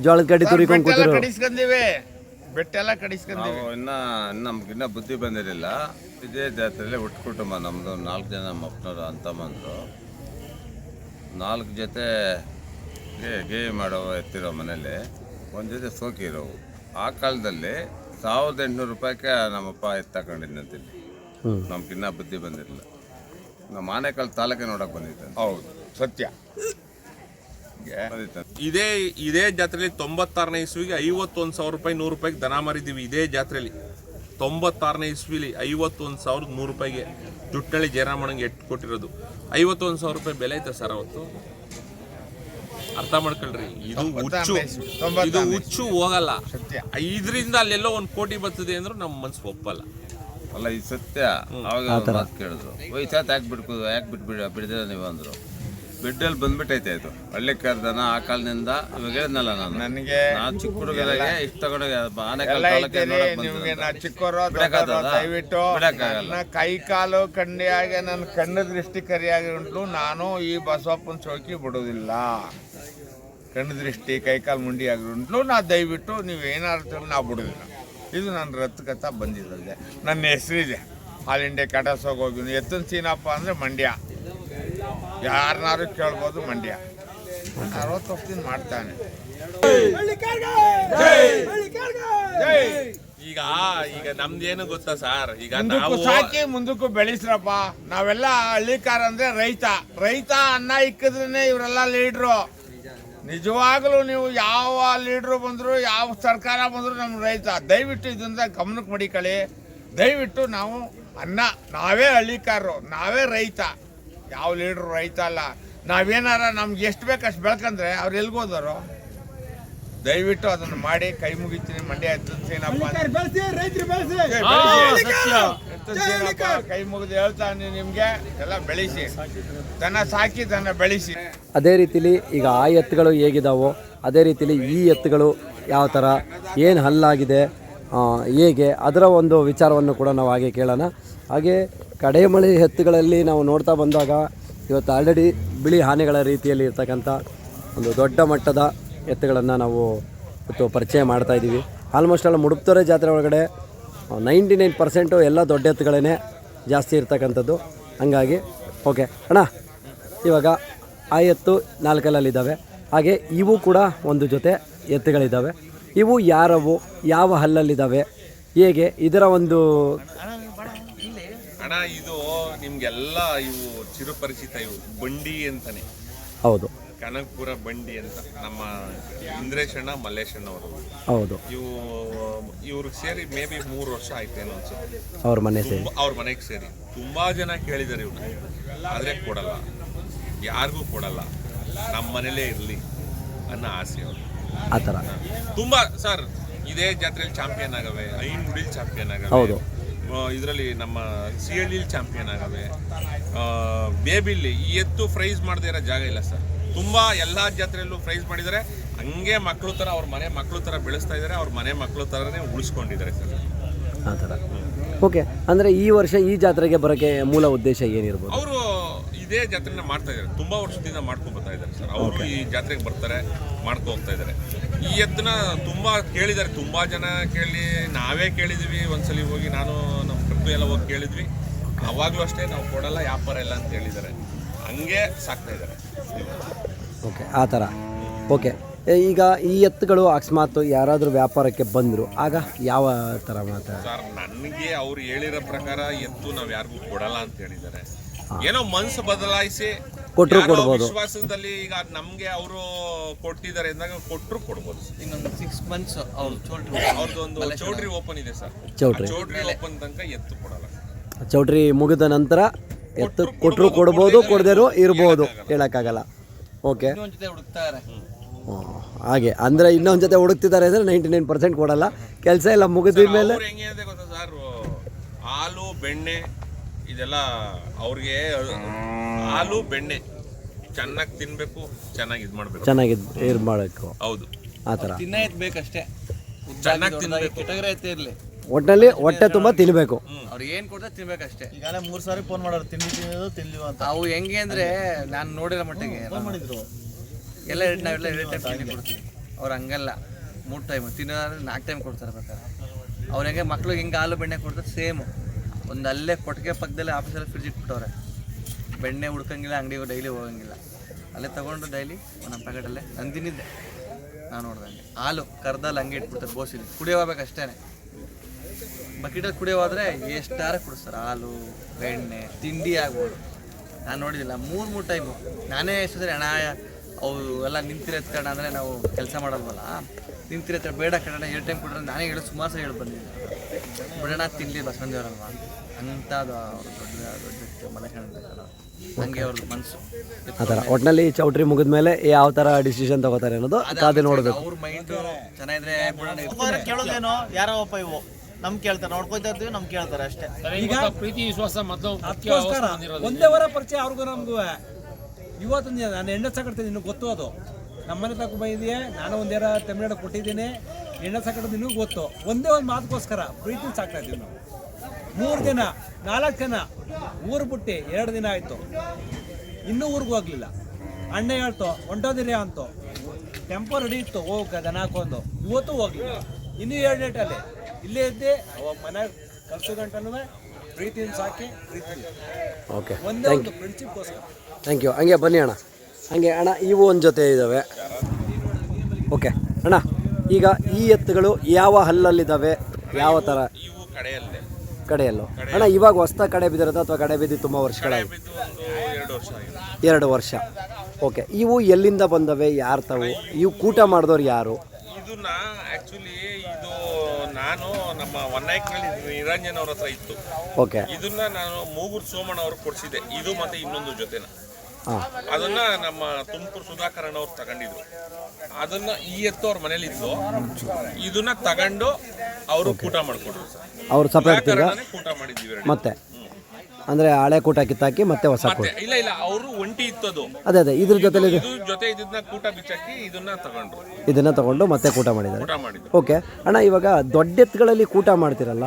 ಜೋಳದ ಕಡ್ಡಿ ತುರಿಕೊಂಡು ಕೂತಿರು. ಕಡಿಸ್ಕೊಂಡಿವಿ, ಬೆಟ್ಟೆಲ್ಲ ಕಡಿಸ್ಕೊಂಡಿವಿ. ನಮ್ಗಿನ್ನ ಬುದ್ಧಿ ಬಂದಿರಲಿಲ್ಲ. ಇದೇ ಜಾತ್ರೆಯಲ್ಲಿ ಒಟ್ಟು ಕುಟುಂಬ ನಮ್ಮದು 4 ಜನ ನಮ್ಮ ಅಪ್ಪನವರು ಅಂತಮ್ಮಂದರು. 4 ಜೊತೆ ಗೇವಿ ಮಾಡೋ ಎತ್ತಿರೋ ಮನೇಲಿ ಒಂದು ಜೊತೆ ಸೋಕಿರೋವು. ಆ ಕಾಲದಲ್ಲಿ 1800 ರೂಪಾಯಿಗೆ ನಮ್ಮಪ್ಪ ಎತ್ತಕೊಂಡಿದ್ದಂತಿಲ್ಲಿ. ನಮ್ಗಿನ್ನ ಬುದ್ಧಿ ಬಂದಿರಲಿಲ್ಲ. ನಮ್ಮ ಆನೇಕಲ್ ತಾಲೂಕೆ ನೋಡೋಕೆ ಬಂದಿದ್ದೆ. ಹೌದು ಸತ್ಯ. ಇದೇ ಜಾತ್ರೆಯಲ್ಲಿ 96ನೇ ಇಸ್ವಿಗೆ 51,000 ರೂಪಾಯಿ 100 ರೂಪಾಯಿಗೆ ದನ ಮಾರಿದ್ದೀವಿ. ಇದೇ ಜಾತ್ರೆಯಲ್ಲಿ 96ನೇ ಇಸ್ವಿಲಿ 51,100 ರೂಪಾಯಿಗೆ ಜುಟ್ಟಳ್ಳಿ ಜಯರಾಮಣ್ಣಂಗೆ ಎಟ್ಟು ಕೊಟ್ಟಿರೋದು. 51,000 ರೂಪಾಯಿ ಬೆಲೆ ಐತೆ ಸರ್ ಅವತ್ತು. ಅರ್ಥ ಮಾಡ್ಕೊಳ್ರಿ, ಇದು ಹುಚ್ಚು ಹೋಗಲ್ಲ. ಇದರಿಂದ ಅಲ್ಲೆಲ್ಲೋ 1 ಕೋಟಿ ಬರ್ತದೆ ಅಂದ್ರೂ ನಮ್ಮ ಮನ್ಸು ಒಪ್ಪಲ್ಲ. ಅಲ್ಲ ಈ ಸತ್ಯ. ಅವಾಗ ಮಾತು ಕೇಳಿದ್ರು, ವಯಸ್ಸಾತ್ ಯಾಕೆ ಬಿಡ್ದಿರ ನೀವು ಅಂದರು. ಬಿಡ್ಡಲ್ಲಿ ಬಂದ್ಬಿಟ್ಟೈತೆ ಇದು ಹಳ್ಳಿ ಕರ್ದನ. ಆ ಕಾಲದಿಂದ ಇವಾಗ ಹೇಳಿದ್ನಲ್ಲ ನಾನು, ನನಗೆ ಚಿಕ್ಕ ಹುಡುಗರಿಗೆ ಇಷ್ಟು ತಗೊಂಡೋಗಿ ಚಿಕ್ಕವರು ದಯವಿಟ್ಟು ಕೈ ಕಾಲು ಕಂಡಿಯಾಗಿ ನನ್ನ ಕಣ್ಣು ದೃಷ್ಟಿ ಕರಿಯಾಗಿ ಉಂಟು. ನಾನು ಈ ಬಸವಪ್ಪನ ಚೌಕಿ ಬಿಡೋದಿಲ್ಲ. ಕಣ್ಣು ದೃಷ್ಟಿ ಕೈಕಾಲು ಮುಂಡಿ ಆಗಿ ಉಂಟು. ನಾ ದಯವಿಟ್ಟು ನೀವು ಏನಾದ್ರು ನಾವು ಬಿಡೋದಿಲ್ಲ. ಇದು ನನ್ನ ರಥಕಥ ಬಂದಿದೆ. ನನ್ನ ಹೆಸರಿದೆ, ಆಲ್ ಇಂಡಿಯಾ ಕಟಾಸೋಗಿ ಹೋಗಿ. ಎತ್ತಿನ ಸೀನಪ್ಪ ಅಂದರೆ ಮಂಡ್ಯ, ಯಾರನ್ನಾರು ಕೇಳ್ಬೋದು. ಮಂಡ್ಯ 60 ವರ್ಷದಿಂದ ಮಾಡ್ತಾನೆ. ಈಗ ನಮ್ದೇನು ಗೊತ್ತಾ ಸರ್, ಈಗ ಸಾಕಿ ಮುಂದಕ್ಕೂ ಬೆಳೆಸ್ರಪ್ಪ. ನಾವೆಲ್ಲ ಹಳ್ಳಿಕಾರ ಅಂದ್ರೆ ರೈತ ಅನ್ನ ಇಕ್ಕಿದ್ರೇನೆ ಇವರೆಲ್ಲ ಲೀಡ್ರು. ನಿಜವಾಗ್ಲೂ ನೀವು ಯಾವ ಲೀಡ್ರು ಬಂದ್ರು, ಯಾವ ಸರ್ಕಾರ ಬಂದ್ರು ನಮ್ಮ ರೈತ. ದಯವಿಟ್ಟು ಇದರಿಂದ ಗಮನಕ್ಕೆ ಮಡಿಕೊಳ್ಳಿ. ದಯವಿಟ್ಟು ನಾವು ನಾವೇ ಹಳ್ಳಿಕಾರರು, ನಾವೇ ರೈತ. ಯಾವ ಲೀಡ್ರು ರೈತ ಅಲ್ಲ. ನಾವೇನಾರ ನಮ್ಗೆ ಎಷ್ಟು ಬೇಕು ಅಷ್ಟು ಬೆಳ್ಕಂದ್ರೆ ಅವ್ರು ಎಲ್ಗೋದರು. ದಯವಿಟ್ಟು ಅದನ್ನು ಮಾಡಿ. ಕೈ ಮುಗಿತೀನಿ. ಮಂಡ್ಯ ಎತ್ತೇನಪ್ಪ ಕೈ ಮುಗಿದು ಹೇಳ್ತಾನೆ ನಿಮಗೆ ಎಲ್ಲ ಬೆಳೆಸಿ, ದನ ಸಾಕಿ ದನ ಬೆಳೆಸಿ. ಅದೇ ರೀತಿಲಿ ಈಗ ಆ ಎತ್ತುಗಳು ಹೇಗಿದಾವೋ ಅದೇ ರೀತಿಲಿ ಈ ಎತ್ತುಗಳು ಯಾವ ಥರ ಏನು ಹಲ್ಲಾಗಿದೆ ಹೇಗೆ ಅದರ ಒಂದು ವಿಚಾರವನ್ನು ಕೂಡ ನಾವು ಹಾಗೆ ಕೇಳೋಣ. ಹಾಗೆ ಕಡೆಮಳೆ ಎತ್ತುಗಳಲ್ಲಿ ನಾವು ನೋಡ್ತಾ ಬಂದಾಗ ಇವತ್ತು ಆಲ್ರೆಡಿ ಬಿಳಿ ಆನೆಗಳ ರೀತಿಯಲ್ಲಿ ಇರ್ತಕ್ಕಂಥ ಒಂದು ದೊಡ್ಡ ಮಟ್ಟದ ಎತ್ತುಗಳನ್ನು ನಾವು ಇವತ್ತು ಪರಿಚಯ ಮಾಡ್ತಾಯಿದ್ದೀವಿ. ಆಲ್ಮೋಸ್ಟ್ ಎಲ್ಲ ಮುಡುಕ್ತೊರೆ ಜಾತ್ರೆ ಒಳಗಡೆ 99% ಎಲ್ಲ ದೊಡ್ಡ ಎತ್ತುಗಳೇ ಜಾಸ್ತಿ ಇರ್ತಕ್ಕಂಥದ್ದು. ಹಂಗಾಗಿ ಓಕೆ ಅಣ್ಣ, ಇವಾಗ ಆ ಎತ್ತು 4 ಕಲ್ಲಲ್ಲಿದ್ದಾವೆ. ಹಾಗೆ ಇವು ಕೂಡ ಒಂದು ಜೊತೆ ಎತ್ತುಗಳಿದ್ದಾವೆ. ಇವು ಯಾರವು, ಯಾವ ಹಲ್ಲಲ್ಲಿದ್ದಾವೆ, ಹೇಗೆ ಇದರ ಒಂದು ಅಣ್ಣ, ಇದು ನಿಮ್ಗೆಲ್ಲ ಇವು ಚಿರಪರಿಚಿತ. ಇವು ಬಂಡಿ ಅಂತಾನೆ. ಹೌದು, ಕನಕಪುರ ಬಂಡಿ ಅಂತ ನಮ್ಮ ಇಂದ್ರೇಶಣ್ಣ ಮಲ್ಲೇಶಣ್ಣ ಅವರು. ಹೌದು, ಇವ್ರಿಗೆ ಸೇರಿ ಮೇ ಬಿ 3 ವರ್ಷ ಆಯ್ತೇನೋ ಅನ್ಸುತ್ತೆ ಅವ್ರ ಮನೆಗೆ ಸೇರಿ. ತುಂಬಾ ಜನ ಕೇಳಿದ್ದಾರೆ ಇವ್ರು, ಆದ್ರೆ ಕೊಡಲ್ಲ, ಯಾರಿಗೂ ಕೊಡಲ್ಲ. ನಮ್ಮ ಮನೇಲೇ ಇರಲಿ ಅನ್ನೋ ಆಸೆ ಅವರು. ಆ ಥರ ತುಂಬಾ ಸರ್. ಇದೇ ಜಾತ್ರೆಯಲ್ಲಿ ಚಾಂಪಿಯನ್ ಆಗವೆ, ಐನ್ಗುಡಿಲಿ ಚಾಂಪಿಯನ್ ಆಗವೆ. ಹೌದು, ಇದರಲ್ಲಿ ನಮ್ಮ ಸಿಹಳ್ಳಿಲಿ ಚಾಂಪಿಯನ್ ಆಗವೆ, ಬೇಬಿಲಿ. ಈ ಎತ್ತು ಪ್ರೈಸ್ ಮಾಡದೇ ಇರೋ ಜಾಗ ಇಲ್ಲ ಸರ್. ತುಂಬಾ ಎಲ್ಲಾ ಜಾತ್ರೆಯಲ್ಲೂ ಪ್ರೈಸ್ ಮಾಡಿದ್ದಾರೆ. ಹಂಗೆ ಮಕ್ಕಳು ಥರ ಅವ್ರ ಮನೆ ಮಕ್ಕಳು ಥರ ಬೆಳೆಸ್ತಾ ಇದ್ದಾರೆ. ಅವ್ರ ಮನೆ ಮಕ್ಕಳು ಥರನೇ ಉಳಿಸ್ಕೊಂಡಿದ್ದಾರೆ ಸರ್. ಆ ಥರ ಓಕೆ. ಅಂದರೆ ಈ ವರ್ಷ ಈ ಜಾತ್ರೆಗೆ ಬರೋಕ್ಕೆ ಮೂಲ ಉದ್ದೇಶ ಏನಿರ್ಬೋದು? ಅವರು ಇದೇ ಜಾತ್ರೆನ ಮಾಡ್ತಾ ಇದ್ದಾರೆ, ತುಂಬಾ ವರ್ಷದಿಂದ ಮಾಡ್ಕೊಂಡು ಬರ್ತಾ ಇದ್ದಾರೆ ಸರ್. ಅವರು ಈ ಜಾತ್ರೆಗೆ ಬರ್ತಾರೆ, ಮಾಡ್ಕೊ ಹೋಗ್ತಾ ಇದ್ದಾರೆ. ಈ ಎತ್ತನ್ನ ತುಂಬಾ ಕೇಳಿದ್ದಾರೆ, ತುಂಬಾ ಜನ ನಾವೇ ಕೇಳಿದ್ವಿ. ಒಂದ್ಸಲಿ ಹೋಗಿ ನಾನು ನಮ್ಮ ಕೃಪೆ ಎಲ್ಲ ಹೋಗಿ ಕೇಳಿದ್ವಿ. ಅವಾಗಲೂ ಅಷ್ಟೇ ನಾವು ಕೊಡಲ್ಲ, ವ್ಯಾಪಾರ ಇಲ್ಲ ಅಂತ ಹೇಳಿದ್ದಾರೆ. ಹಂಗೆ ಸಾಕ್ತಾ ಇದ್ದಾರೆ. ಓಕೆ, ಆ ಥರ ಓಕೆ. ಈಗ ಈ ಎತ್ತುಗಳು ಅಕಸ್ಮಾತ್ ಯಾರಾದರೂ ವ್ಯಾಪಾರಕ್ಕೆ ಬಂದರು ಆಗ ಯಾವ ಥರ ಮಾತಾಡ ಸರ್? ನನಗೆ ಅವ್ರು ಹೇಳಿರೋ ಪ್ರಕಾರ ಎತ್ತು ನಾವು ಯಾರಿಗೂ ಕೊಡಲ್ಲ ಅಂತ ಹೇಳಿದ್ದಾರೆ. ಏನೋ ಮನ್ಸು ಬದಲಾಯಿಸಿ ಕೊಟ್ಟರು ಕೊಡ್ಬೋದು. ವಿಶ್ವಾಸದಲ್ಲಿ ಈಗ ನಮ್ಗೆ ಅವರು ಕೊಟ್ಟಿದ್ದಾರೆ ಅಂದಾಗ ಕೊಟ್ಟರು ಕೊಡ್ಬೋದು. ಇನ್ನೊಂದು 6 months ಅವ್ರದ್ದೊಂದು ಚೌಟ್ರಿ ಓಪನ್ ಇದೆ ಸರ್. ಚೌಟ್ರಿ ಓಪನ್ ತನಕ ಎತ್ತು ಕೊಡಲ್ಲ. ಚೌಟ್ರಿ ಮುಗಿದ ನಂತರ ಎತ್ತು ಕೊಟ್ಟರು ಕೊಡ್ಬೋದು, ಕೊಡದೇನೂ ಇರ್ಬೋದು, ಹೇಳೋಕ್ಕಾಗಲ್ಲ. ಓಕೆ, ಹಾಗೆ ಅಂದರೆ ಇನ್ನೊಂದು ಜೊತೆ ಹುಡುಕ್ತಿದ್ದಾರೆ ಅಂದರೆ 99% ಕೊಡಲ್ಲ. ಕೆಲಸ ಎಲ್ಲ ಮುಗಿದ ಮೇಲೆ ಅವ್ರು ಹೆಂಗೆ ಅಂತ ಗೊತ್ತಾ ಸರ್, ಹಾಲು ಬೆಣ್ಣೆ ಇದೆಲ್ಲ ಅವ್ರಿಗೆ, ಹಾಲು ಬೆಣ್ಣೆ ಚೆನ್ನಾಗಿ ತಿನ್ಬೇಕು, ಚೆನ್ನಾಗಿ ಇದು ಮಾಡಬೇಕು, ಚೆನ್ನಾಗಿ ಇದು ಮಾಡಬೇಕು. ಹೌದು, ಆ ಥರ ಬೇಕಷ್ಟೇ, ಚೆನ್ನಾಗಿ ತಿನ್ಬೇಕು. ಕೆಟಗರಿ ಐತೆ ಇರಲಿ, ಒಟ್ಟಿನಲ್ಲಿ ಹೊಟ್ಟೆ ತುಂಬ ತಿನ್ನಬೇಕು. ಅವ್ರಿಗೆ ಏನು ಕೊಡ್ತಾರೆ ತಿನ್ಬೇಕಷ್ಟೇ. ಈಗಾಗಲೇ 3 ಸಾರಿ ಫೋನ್ ಮಾಡೋರು ತಿನ್ನೋದು ತಿನ್ಲಿವ ಅಂತ. ಅವು ಹೆಂಗೆ ಅಂದರೆ ನಾನು ನೋಡಿರೋ ಮಟ್ಟಿಗೆ ಫೋನ್ ಮಾಡಿದ್ರು ಎಲ್ಲ ನಾವೆಲ್ಲ 2 ಟೈಮ್ ತಿಂಡಿ ಕೊಡ್ತೀವಿ. ಅವ್ರು ಹಂಗಲ್ಲ, 3 ಟೈಮ್ ತಿನ್ನೋದ್ರೆ 4 ಟೈಮ್ ಕೊಡ್ತಾರೆ ಬೇಕಾದ್ರೆ. ಅವ್ರು ಹೆಂಗೆ ಮಕ್ಳಿಗೆ ಹೆಂಗೆ ಹಾಲು ಬೆಣ್ಣೆ ಕೊಡ್ತಾರೆ ಸೇಮು. ಒಂದು ಅಲ್ಲೇ ಕೊಟ್ಟಿಗೆ ಪಕ್ಕದಲ್ಲೇ ಆಫೀಸಲ್ಲಿ ಫ್ರಿಜ್ ಇಟ್ಬಿಟ್ಟವ್ರೆ. ಬೆಣ್ಣೆ ಹುಡ್ಕಂಗಿಲ್ಲ, ಅಂಗಡಿಗೆ ಡೈಲಿ ಹೋಗಂಗಿಲ್ಲ, ಅಲ್ಲೇ ತೊಗೊಂಡು ಡೈಲಿ ಒಂದೊಂದು ಪ್ಯಾಕೆಟಲ್ಲೇ ನಾನು ತಿನ್ನಿದ್ದೆ. ನಾನು ನೋಡ್ದಂಗೆ ಹಾಲು ಕರ್ದಲ್ಲಿ ಹಂಗೆ ಇಟ್ಬಿಡ್ತಾರೆ ಬೋಸಿಲಿ, ಕುಡಿಯೋಬೇಕಷ್ಟೇ. ಬಕೆಟಲ್ಲಿ ಕುಡಿಯೋವಾದರೆ ಎಷ್ಟಾರ ಕುಡಿಸ್ತಾರೆ, ಹಾಲು ಬೆಣ್ಣೆ ತಿಂಡಿ ಆಗ್ಬೋದು. ನಾನು ನೋಡಿದ್ದಿಲ್ಲ 3 ಟೈಮು. ನಾನೇ ಎಷ್ಟು ಸರಿ ಹಣ ಅವು ಎಲ್ಲ ನಿಂತಿರತ್ತೆ ಕಣ ಅಂದರೆ ನಾವು ಕೆಲಸ ಮಾಡಲ್ವಲ್ಲ, ನಿಂತಿರತ್ತೆ ಬೇಡ ಕಣ 2 ಟೈಮ್ ಕೊಟ್ಟರೆ ನಾನೇ ಹೇಳಿ ಸುಮಾರು ಸರಿ ಹೇಳಿ ಬಂದಿದ್ದೆ. ಬಿಡೋಣ ತಿನ್ನಲಿ ಬಸವಂದೇವರಲ್ವ ಅಂಥದ್ದು ಅವರು ದೊಡ್ಡ ಮನೆ ಕಾಣ್ಬೇಕಲ್ಲ, ಹಂಗೆ ಅವ್ರದ್ದು ಮನಸ್ಸು ಆ ಥರ. ಒಟ್ಟಿನಲ್ಲಿ ಚೌಟ್ರಿ ಮುಗಿದ ಮೇಲೆ ಯಾವ ಥರ ಡಿಸಿಷನ್ ತಗೋತಾರೆ ಅನ್ನೋದು ಕಾದು ನೋಡಬೇಕು. ಅವ್ರ ಮೈಂಡು ಚೆನ್ನಾಗಿದ್ರೆ ಕೇಳೋದೇನೋ ಯಾರೋ ಒಪ್ಪ ಇವು ನಮ್ ಕೇಳ್ತಾರೆ, ನೋಡ್ಕೊತಾ ಇರ್ತೀವಿ, ನಮ್ ಕೇಳ್ತಾರೆ ಅಷ್ಟೇ. ಈಗ ಪ್ರೀತಿ ವಿಶ್ವಾಸ ಮೊದಲು ಒಂದೇ ವಾರ ಪರಿಚಯ ಅವ್ರಿಗೂ ನಮಗೂ. ಇವತ್ತು ನಾನು ಎಣ್ಣೆ ಸಾಕಡ್ತೀನಿ, ನಿನಗೆ ಗೊತ್ತು. ಅದು ನಮ್ಮನೆ ತಕ್ಕ ಬಂದಿದೆಯಾ, ನಾನು ಒಂದೇರ ತಮಿಳ್ನಾಡು ಕೊಟ್ಟಿದ್ದೀನಿ, ಎಣ್ಣೆ ಸಾಕಡೋದು ನಿನಗೂ ಗೊತ್ತು. ಒಂದೇ ಒಂದು ಮಾತುಗೋಸ್ಕರ ಪ್ರೀತಿ ಸಾಕ್ತಾ ಇದ್ದೀವಿ ನಾವು. 3 ದಿನ 4 ದಿನ ಊರು ಬಿಟ್ಟು 2 ದಿನ ಆಯಿತು, ಇನ್ನೂ ಊರಿಗೆ ಹೋಗ್ಲಿಲ್ಲ. ಅಣ್ಣ ಹೇಳ್ತು ಹೊಂಟೋದಿರಿ ಅಂತು, ಟೆಂಪೋ ರೆಡಿ ಇತ್ತು ಹೋಗಕ್ಕೆ ದನ ಹಾಕೊಂಡು, ಇವತ್ತು ಹೋಗ್ಲಿಲ್ಲ. ಇನ್ನೂ 2 ಡೇಟಲ್ಲಿ ಇಲ್ಲೇ ಇದ್ದೆ. ಅವಾಗ ಮನೆ ಕಳ್ಸೋ ಗಂಟನೂ ಪ್ರೀತಿಯಿಂದ ಸಾಕಿ ಪ್ರೀತಿ ಓಕೆ, ಒಂದೇ ಒಂದು ಫ್ರೆಂಡ್ಶಿಪ್ಗೋಸ್ಕರ. Thank you. ಹಂಗೆ ಬನ್ನಿ ಅಣ್ಣ, ಹಂಗೆ ಅಣ್ಣ ಇವು ಒಂದು ಜೊತೆ ಇದ್ದಾವೆ. ಓಕೆ ಅಣ್ಣ, ಈಗ ಈ ಎತ್ತುಗಳು ಯಾವ ಹಲ್ಲಲ್ಲಿದ್ದಾವೆ, ಯಾವ ಥರ? ಇವು ಕಡೆಯಲ್ಲೇ, ಕಡೆಯಲ್ಲೋ ಅಣ್ಣ? ಇವಾಗ ಹೊಸ್ತ ಕಡೆ ಬಿದ್ದಿರೋದು ಅಥವಾ ಕಡೆ ಬಿದ್ದು ತುಂಬ ವರ್ಷಗಳಾಗಿ? ಬಿದ್ದು ಒಂದು 2 ವರ್ಷ ಆಗಿದೆ. 2 ವರ್ಷ. ಓಕೆ, ಇವು ಎಲ್ಲಿಂದ ಬಂದವೆ, ಯಾರು ತಾವು? ಇವು ಕೂಟ ಮಾಡಿದವ್ರು ಯಾರು? ಇದನ್ನ ಆಕ್ಚುಲಿ ಇದು ನಾನು ನಮ್ಮ ಹೊನ್ನಾಯ್ಕನಲ್ಲಿ ನಿರಂಜನ್ ಅವ್ರ ಹತ್ರ ಇತ್ತು. ಓಕೆ, ಇದನ್ನ ನಾನು ಮೂಗೂರು ಸೋಮಣ್ಣ ಅವ್ರಿಗೆ ಕೊಡಿಸಿದ್ದೆ, ಇದು ಮತ್ತೆ ಇನ್ನೊಂದು ಜೊತೆನ. ಹಾಂ, ಅದನ್ನ ನಮ್ಮ ತುಮಕೂರು ಸುಧಾಕರಣ್ಣ ಅವ್ರು ತಗೊಂಡಿದ್ರು. ಅದನ್ನ ಈ ಎತ್ತು ಅವ್ರ ಮನೇಲಿ ಇತ್ತು, ಇದನ್ನ ತಗೊಂಡು ಅವರು ಕೂಟ ಮಾಡ್ಕೊಟ್ರು ಸರ್. ಅವ್ರು ಸಪ್ರೇಟ್ ಸುಧಾಕರಣ್ಣನೇ ಕೂಟ ಮಾಡಿದ್ದೀವಿ ಎರಡು. ಮತ್ತೆ ಅಂದರೆ ಹಳೆ ಕೂಟ ಕಿತ್ತಾಕಿ ಮತ್ತೆ ಹೊಸ ಕೂಟ? ಮತ್ತೆ ಇಲ್ಲ ಅವರು ಒಂಟಿ ಇತ್ತು ಅದು. ಅದೇ ಇದ್ರ ಜೊತೆಲಿ ಇದು ಜೊತೆ ಇದನ್ನ ಕೂಟ ಬಿಚ್ಚಾಕಿ ಇದನ್ನ ತಗೊಂಡ್ರು, ಇದನ್ನ ತಗೊಂಡು ಮತ್ತೆ ಕೂಟ ಮಾಡಿದ್ದಾರೆ. ಕೂಟ ಮಾಡಿದ್ರು. ಓಕೆ ಅಣ್ಣ, ಇವಾಗ ದೊಡ್ಡ ಎತ್ತುಗಳಲ್ಲಿ ಕೂಟ ಮಾಡ್ತಿರಲ್ಲ,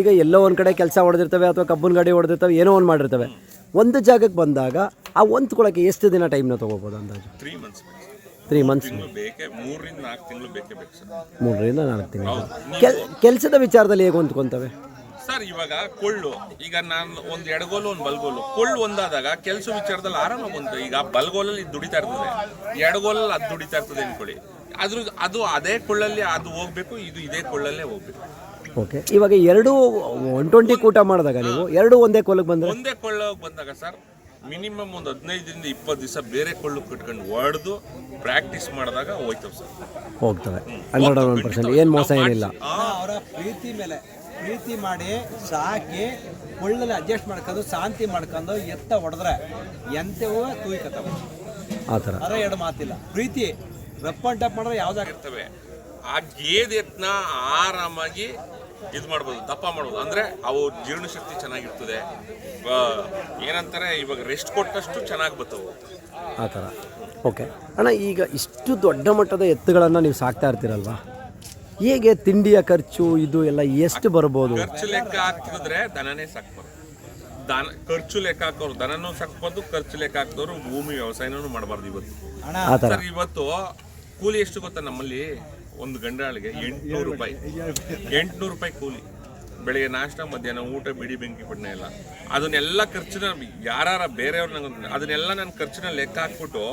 ಈಗ ಎಲ್ಲೋ ಒಂದು ಕಡೆ ಕೆಲಸ ಹೊಡೆದಿರ್ತವೆ ಅಥವಾ ಕಬ್ಬನ್ ಗಾಡಿ ಹೊಡೆದಿರ್ತವೆ, ಏನೋ ಒಂದು ಮಾಡಿರ್ತವೆ. ಒಂದು ಜಾಗಕ್ಕೆ ಬಂದಾಗ ಆ ಹೊಂದ್ಕೊಳ್ಳೋಕ್ಕೆ ಎಷ್ಟು ದಿನ ಟೈಮ್ನ ತೊಗೋಬೋದು ಅಂದಾಜು? 3 ಮಂತ್ಸ್ 3 ಮಂತ್ಸ್ ಬೇಕೇ, 3 ರಿಂದ 4 ತಿಂಗಳು ಬೇಕೇ ಬೇಕು ಸರ್. 3 ರಿಂದ 4 ತಿಂಗಳು. ಕೆಲಸದ ವಿಚಾರದಲ್ಲಿ ಹೇಗೆ ಹೊಂದ್ಕೊತವೆ ಸರ್? ಇವಾಗ ಕೊಳ್ಳು, ಈಗ ನಾನು ಒಂದು ಎಡಗೋಲು ಒಂದು ಬಲ್ಗೋಲು, ಕೊಳ್ಳು ಒಂದಾದಾಗ ಕೆಲಸ ವಿಚಾರದಲ್ಲಿ ಆರಾಮಾಗಿ ಬಂತು. ಈಗ ಬಲ್ಗೋಲಲ್ಲಿ ಇದು ದುಡಿತಾ ಇರ್ತದೆ, ಎಡಗೋಲಲ್ಲಿ ಅದು ದುಡಿತಾ ಇರ್ತದೆ ಅನ್ಕೊಳ್ಳಿ, ಅದು ಅದೇ ಕೊಳ್ಳಲ್ಲಿ ಅದು ಹೋಗ್ಬೇಕು, ಇದು ಇದೇ ಕೊಳ್ಳಲ್ಲೇ ಹೋಗ್ಬೇಕು. ಓಕೆ, ಇವಾಗ 120 ಕೂಟ ಮಾಡಿದಾಗ ನೀವು 2 ಒಂದೇ ಕೊಳ್ಳಕ್ಕೆ ಬಂದರೆ? ಒಂದೇ ಕೊಳ್ಳೋಗಿ ಬಂದಾಗ ಸರ್ ಮಿನಿಮಮ್ ಒಂದು 15ರಿಂದ 20 ದಿವಸ ಬೇರೆ ಕೊಳ್ಳು ಕಟ್ಕೊಂಡು ಹೊಡೆದು ಪ್ರಾಕ್ಟೀಸ್ ಮಾಡಿದಾಗ ಹೋಯ್ತವೆ ಸರ್, ಹೋಗ್ತವೆ. 101% ಏನು ಮೋಸ ಏನಿಲ್ಲ. ಅವರ ಪ್ರೀತಿ ಮೇಲೆ ಪ್ರೀತಿ ಮಾಡಿ ಸಾಕಿ ಒಳ್ಳೆ ಅಡ್ಜಸ್ಟ್ ಮಾಡ್ಕೊಂಡು ಶಾಂತಿ ಮಾಡ್ಕೊಂಡು ಎತ್ತ ಹೊಡೆದ್ರೆ ಎಂತೆವೂ ತೂಯ್ಕತ್ತವೆ. ಆ ಥರ ಅರ 2 ಮಾತಿಲ್ಲ. ಪ್ರೀತಿ ರಪ್ ಅಂಡ್ ಟಪ್ ಮಾಡಿದ್ರೆ ಇರ್ತವೆ. ಆ ಗೇದ್ ಎತ್ನ ಆರಾಮಾಗಿ ಇದು ಮಾಡ್ಬೋದು, ದಪ್ಪ ಮಾಡ್ಬೋದು. ಅಂದರೆ ಅವು ಜೀರ್ಣಶಕ್ತಿ ಚೆನ್ನಾಗಿರ್ತದೆ, ಏನಂತಾರೆ ಇವಾಗ ರೆಸ್ಟ್ ಕೊಟ್ಟಷ್ಟು ಚೆನ್ನಾಗಿ ಬರ್ತವೆ ಆ ಥರ. ಓಕೆ ಅಣ್ಣ, ಈಗ ಇಷ್ಟು ದೊಡ್ಡ ಮಟ್ಟದ ಎತ್ತುಗಳನ್ನು ನೀವು ಸಾಕ್ತಾ ಇರ್ತೀರಲ್ವಾ, ಹೇಗೆ ತಿಂಡಿಯ ಖರ್ಚು ಇದು ಎಲ್ಲ ಎಷ್ಟು ಬರ್ಬೋದು? ಖರ್ಚು ಲೆಕ್ಕ ಹಾಕಿದ್ರೆ ದನನೇ ಸಾಕ್ಬಾರ್ದು. ಖರ್ಚು ಲೆಕ್ಕ ಹಾಕೋರು ದನನೂ ಸಾಕ್ಬಾರ್ದು, ಖರ್ಚು ಲೆಕ್ಕ ಹಾಕಿದವರು ಭೂಮಿ ವ್ಯವಸಾಯನೂ ಮಾಡಬಾರ್ದು. ಇವತ್ತು ಆ ಥರ ಸರ್ ಇವತ್ತು ಕೂಲಿ ಎಷ್ಟು ಗೊತ್ತಾ ನಮ್ಮಲ್ಲಿ? ಒಂದು ಗಂಡಾಳಿಗೆ 800 ರೂಪಾಯಿ, 800 ರೂಪಾಯಿ ಕೂಲಿ. ಬೆಳಿಗ್ಗೆ ನಾಷ್ಟ, ಮಧ್ಯಾಹ್ನ ಊಟ, ಬಿಡಿ ಬೆಂಕಿ ಪಡ್ನ ಎಲ್ಲ, ಅದನ್ನೆಲ್ಲ ಖರ್ಚನ್ನ ಯಾರ ಬೇರೆಯವ್ರು ನಂಗೆ ಅದನ್ನೆಲ್ಲ ನನ್ನ ಖರ್ಚನ್ನ ಲೆಕ್ಕ ಹಾಕ್ಬಿಟ್ಟು